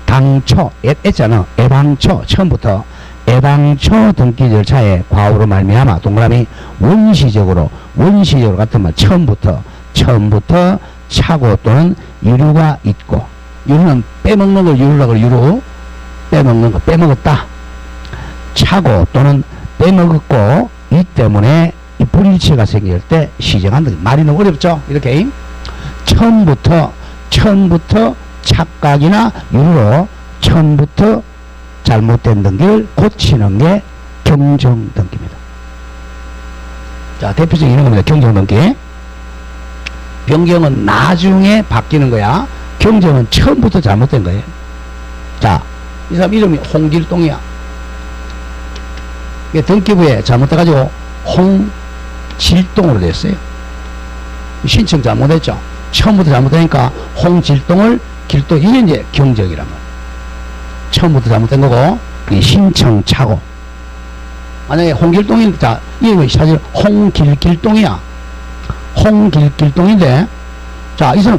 당초 했잖아. 애당초 처음부터 애당초 등기 절차에 과오로 말미암아 동그라미 원시적으로 같은 말 처음부터 착오 또는 유류가 있고, 유류는 빼먹는 걸 유류라고 유류, 빼먹는 거 빼먹었다. 착오 또는 빼먹었고 이 때문에 이 불일치가 생길 때 시정한다. 말이 너무 어렵죠? 이렇게 처음부터 착각이나 유류로 처음부터 잘못된 등기를 고치는 게 경정 등기입니다. 자, 대표적인 이런 겁니다. 경정 등기. 변경은 나중에 바뀌는 거야. 경정은 처음부터 잘못된 거예요. 자, 이 사람 이름이 홍길동이야. 등기부에 잘못해가지고 홍질동으로 됐어요. 신청 잘못했죠. 처음부터 잘못되니까 홍질동을 길동, 이게 이제 경정이란 말이에요. 처음부터 잘못된 거고, 신청 착오. 만약에 홍길동이, 자, 이름이 사실 홍길길동이야. 홍길길동인데, 자, 이 사람,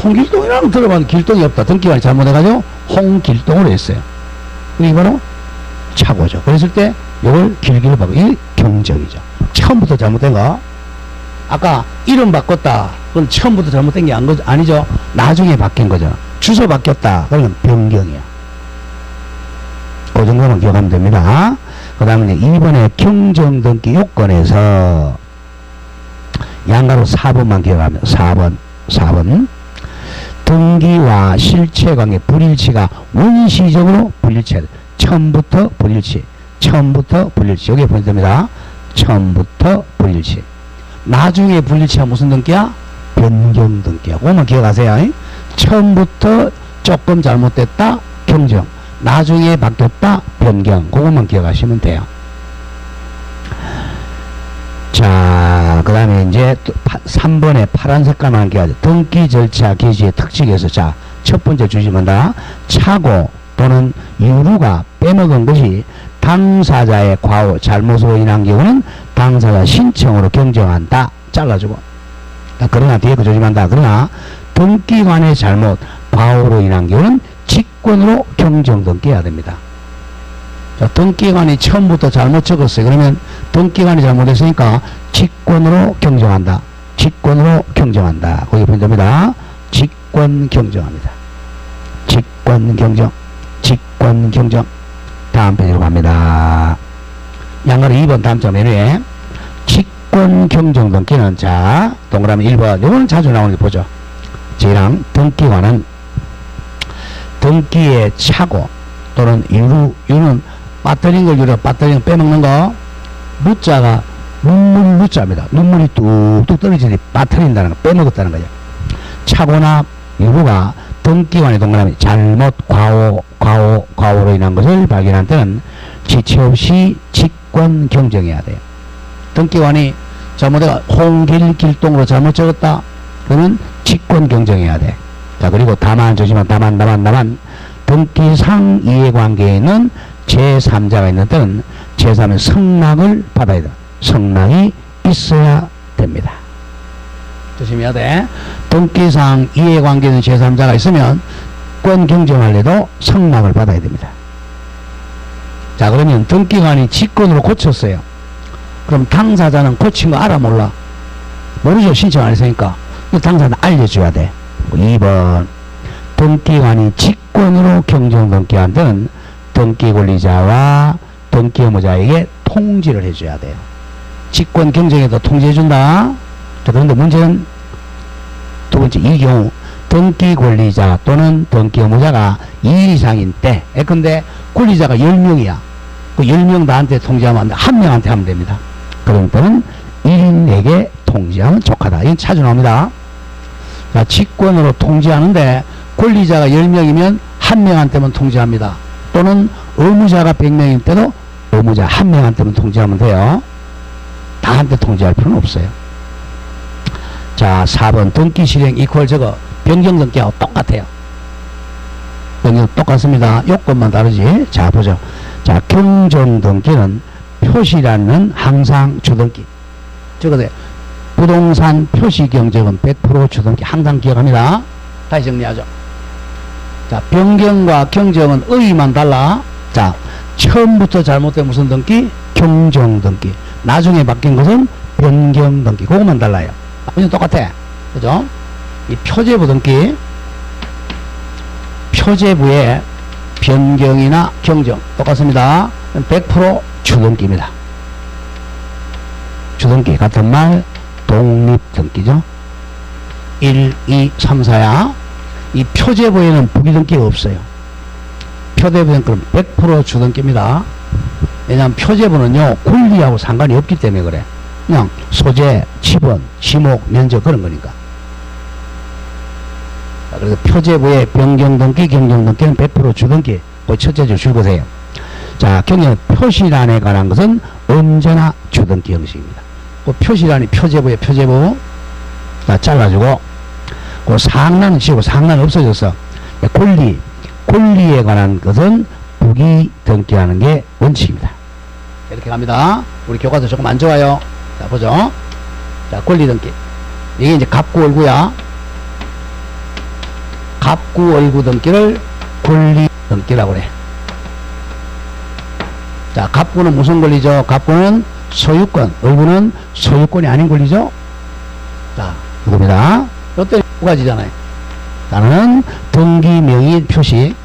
홍길동이라는 들어봤는데 길동이 없다. 등기관이 잘못해가지고 홍길동으로 했어요. 이게 바로 착오죠. 그랬을 때, 이걸 길기로 바꿔. 이 경정이죠. 처음부터 잘못된 거. 아까 이름 바꿨다. 그건 처음부터 잘못된 게 아니죠. 나중에 바뀐 거죠. 주소 바뀌었다. 그러면 변경이야. 그 정도만 기억하면 됩니다. 그 다음에 2번에 경정등기 요건에서 양가로 4번만 기억하면 4번 등기와 실체관계 불일치가 원시적으로 불일치. 처음부터 불일치. 여기에 보여줍니다. 처음부터 불일치. 나중에 불일치가 무슨 등기야? 변경등기야. 그것만 기억하세요. 처음부터 조금 잘못됐다. 경정. 나중에 바뀌었다. 변경. 그것만 기억하시면 돼요. 자, 그 다음에 이제 3번에 파란 색깔만 기억하죠. 등기 절차 개시의 특징에서 자, 첫 번째 주시면다. 착오 또는 유루가 빼먹은 것이 당사자의 과오, 잘못으로 인한 경우는 당사자 신청으로 경정한다. 잘라주고. 그러나 뒤에 거 조심한다. 그러나 등기관의 잘못, 과오로 인한 경우는 직권으로 경정등기해야 됩니다. 자, 등기관이 처음부터 잘못 적었어요. 그러면 등기관이 잘못했으니까 직권으로 경정한다. 직권으로 경정한다. 거기 보면 됩니다. 직권 경정합니다. 직권 경정. 직권 경정. 다음 페이지로 갑니다. 양가로 2번 다음 점 메뉴에 직권 경정 등기는 자 동그라미 1번 이거는 자주 나오는 게 보죠. 저희랑 등기관은 등기의 착오 또는 유는 빠뜨린 걸 유로 빠뜨린 걸 빼먹는 거 무자가 눈물 무자입니다. 눈물이 뚝뚝 떨어지니 빠뜨린다는 거 빼먹었다는 거죠. 착오나 유루가 등기관의 동그라미 잘못 과오로 인한 것을 발견한 때는 지체 없이 직권 경정해야 돼요. 등기관이 잘못해가 홍길길동으로 잘못 적었다. 그러면 직권 경정해야 돼. 자, 그리고 다만 조심한 다만 등기상 이해관계에는 제3자가 있는 때는 제3의 성락을 받아야 돼. 성락이 있어야 됩니다. 조심해야 돼. 등기상 이해관계는 제3자가 있으면 권 경정할래도 성락을 받아야 됩니다. 자, 그러면 등기관이 직권으로 고쳤어요. 그럼 당사자는 고친 거 알아 몰라? 모르죠. 신청 안 했으니까. 당사자는 알려줘야 돼. 2번 등기관이 직권으로 경정 등기한 때는 등기 권리자와 등기 의무자에게 통지를 해줘야 돼요. 직권 경정에도 통지해준다. 자, 그런데 문제는 두 번째 이 경우 등기 권리자 또는 등기 의무자가 2 이상인 때 근데 권리자가 10명이야. 그 10명 나한테 통지하면 안 돼. 한 명한테 하면 됩니다. 그런 때는 1인에게 통지하면 족하다. 이건 자주 나옵니다. 자, 직권으로 통지하는데 권리자가 10명이면 한 명한테만 통지합니다. 또는 의무자가 100명일 때도 의무자 한 명한테만 통지하면 돼요. 다한테 통지할 필요는 없어요. 자, 4번 등기 실행 이퀄 저거 변경 등기하고 똑같아요. 변경 똑같습니다. 요건만 다르지. 자, 보죠. 자, 경정 등기는 표시라는 항상 주등기. 저거돼. 부동산 표시 경정은 100% 주등기. 항상 기억합니다. 다시 정리하죠. 자, 변경과 경정은 의의만 달라. 자, 처음부터 잘못된 무슨 등기? 경정 등기. 나중에 바뀐 것은 변경 등기. 그것만 달라요. 나머지는 똑같아. 그죠? 이 표제부 등기. 표제부에 변경이나 경정 똑같습니다. 100% 주등기입니다. 주등기 같은 말 독립등기죠. 1, 2, 3, 4야. 이 표제부에는 부기등기가 없어요. 표제부는 그럼 100% 주등기입니다. 왜냐하면 표제부는요 권리하고 상관이 없기 때문에 그래. 그냥 소재, 지분, 지목, 면적 그런 거니까. 그래서 표제부의 변경등기, 경정등기는 100% 주등기. 그 첫째 줄 보세요. 자, 경정 표시란에 관한 것은 언제나 주등기 형식입니다. 그 표시란이 표제부의 표제부. 자, 잘라주고 그 상란은 지우고 상란은 없어졌어. 권리에 관한 것은 부기등기하는 게 원칙입니다. 이렇게 갑니다. 우리 교과서 조금 안 좋아요. 자, 보죠. 자, 권리등기. 이게 이제 갑구월구야. 갑구월구 등기를 권리등기라고 그래. 자, 갑구는 무슨 권리죠? 갑구는 소유권. 을구는 소유권이 아닌 권리죠. 자, 이겁니다. 이때 두 가지잖아요. 나는 등기 명의 표시,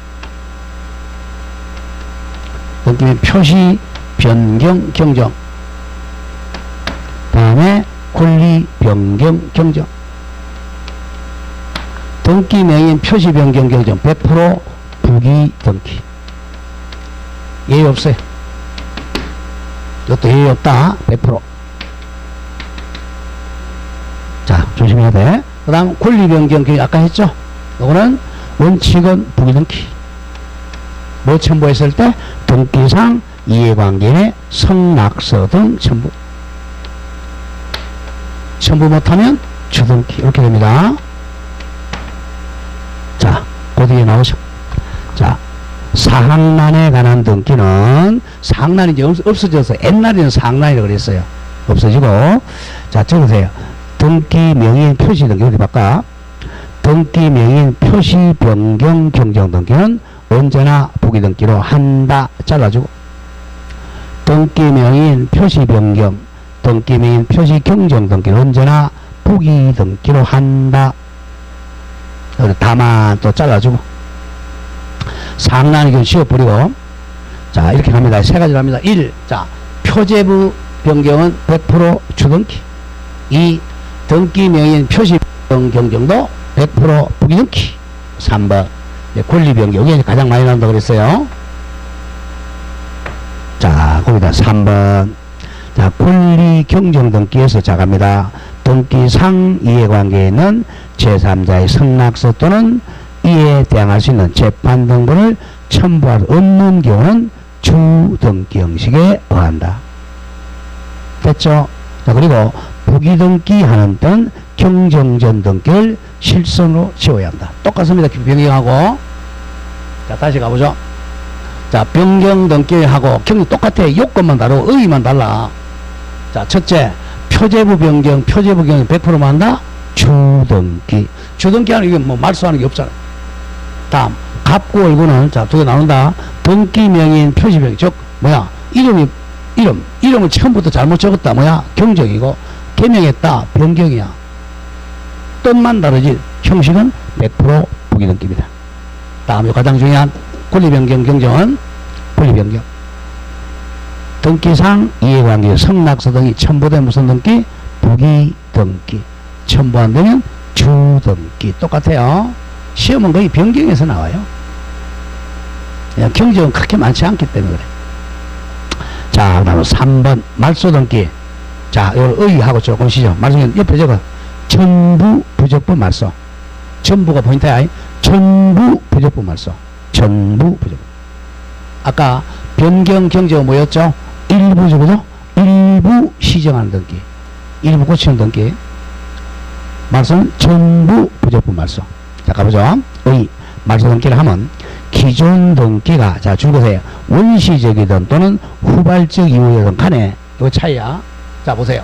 등기 명의 표시 변경 경정, 다음에 권리 변경 경정. 등기 명의 표시 변경 경정 100% 부기 등기. 예의 없어요. 이것도 예의 없다. 100%. 자, 조심해야 돼. 그 다음 권리 변경 경정 아까 했죠. 이거는 원칙은 부기 등기. 뭐 첨부했을 때 등기상 이해관계인의 성낙서 등 첨부. 첨부 못하면 주등기. 이렇게 됩니다. 자, 그 뒤에 나오죠. 자, 사항란에 관한 등기는, 사항란이 이제 없어져서 옛날에는 사항란이라고 그랬어요. 없어지고. 자, 적으세요. 등기 명의인 표시 등기. 어디 바꿔? 등기 명의인 표시 변경 경정 등기는 언제나 부기 등기로 한다. 잘라주고. 등기 명의인 표시 변경, 등기 명의인 표시 경정 등기는 언제나 부기 등기로 한다. 다만 또 잘라주고. 상란의 경우 지워버리고. 자, 이렇게 합니다. 세 가지를 합니다. 1. 자, 표제부 변경은 100% 주등기. 2. 등기 명의인 표시 변경 경정도 100% 부기 등기. 3번. 권리 변경. 이게 가장 많이 나온다고 그랬어요. 자, 거기다 3번. 자, 권리 경정 등기에서 자 갑니다. 등기상 이해관계에는 제3자의 성낙서 또는 이에 대항할 수 있는 재판 등본을 첨부할 수 없는 경우는 주등기 형식에 의한다. 됐죠? 자, 그리고 부기 등기하는 때는 경정전 등기를 실선으로 지워야 한다. 똑같습니다. 변경하고. 자, 다시 가보죠. 자, 변경 등기하고 경정 똑같아. 요건만 다르고 의의만 달라. 자, 첫째, 표제부 변경, 표제부 변경 100%만 한다? 주등기. 주등기 하는 게 뭐 말소하는 게 없잖아요. 다음, 갑구 얼구는, 자, 두 개 나온다. 등기 명의인 표시 변경. 즉, 뭐야? 이름을 처음부터 잘못 적었다. 뭐야? 경정이고, 개명했다. 변경이야. 뜻만 다르지, 형식은 100% 부기 등기입니다. 다음에 가장 중요한 권리 변경 경정은 권리 변경. 등기상 이해관계 성낙서 등이 첨부된 무슨 등기? 부기 등기. 첨부 안 되면 주등기. 똑같아요. 시험은 거의 변경에서 나와요. 경정은 그렇게 많지 않기 때문에 그래. 자, 그 다음에 3번 말소 등기. 자, 이걸 의의하고 조금 쉬죠. 말소는 옆에 적어. 전부 부적부 말소. 전부가 포인트야. 전부 부적부 말소. 전부 부적부. 아까 변경 경정은 뭐였죠? 일부 적어죠? 일부 시정하는 등기. 일부 고치는 등기. 말소는 전부 부적부 말소. 자, 가보죠. 의, 말소 등기를 하면 기존 등기가, 자, 줄거세요. 원시적이든 또는 후발적 이유이든 간에, 이거 차이야. 자, 보세요.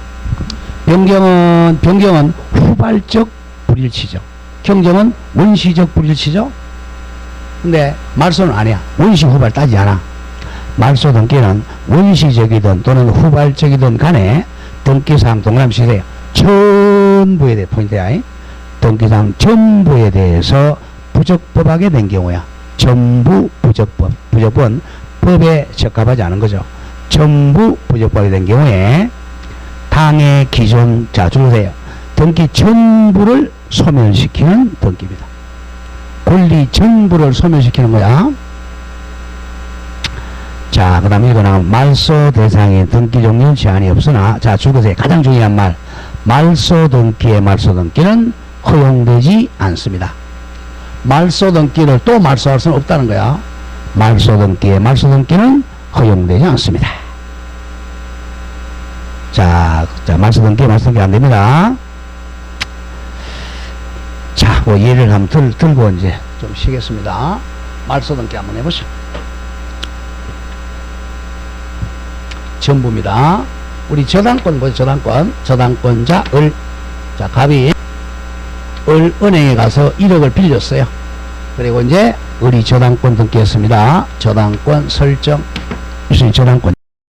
변경은 후발적 불일치죠. 경정은 원시적 불일치죠. 근데 말소는 아니야. 원시 후발 따지지 않아. 말소 등기는 원시적이든 또는 후발적이든 간에 등기사항 동그라미 치세요. 전부에 대해 포인트야. 등기사항 전부에 대해서 부적법하게 된 경우야. 전부 부적법. 부적법은 법에 적합하지 않은 거죠. 전부 부적법하게 된 경우에 당의 기존, 자, 줄으세요. 등기 전부를 소멸시키는 등기입니다. 권리 전부를 소멸시키는 거야. 자, 그 다음에 이거는 말소 대상의 등기 종류는 제한이 없으나, 자, 줄거세요. 가장 중요한 말. 말소 등기의 말소 등기는 허용되지 않습니다. 말소 등기를 또 말소할 수는 없다는 거야. 말소 등기의 말소 등기는 허용되지 않습니다. 자, 말소 등기 안 됩니다. 자, 뭐 예를 한번 들고 이제 좀 쉬겠습니다. 말소 등기 한번 해보시죠. 전부입니다. 우리 저당권 뭐죠? 저당권자 을. 자, 갑이 은행에 가서 1억을 빌렸어요. 그리고 이제 을이 저당권 등기했습니다. 저당권 설정. 무슨 저당권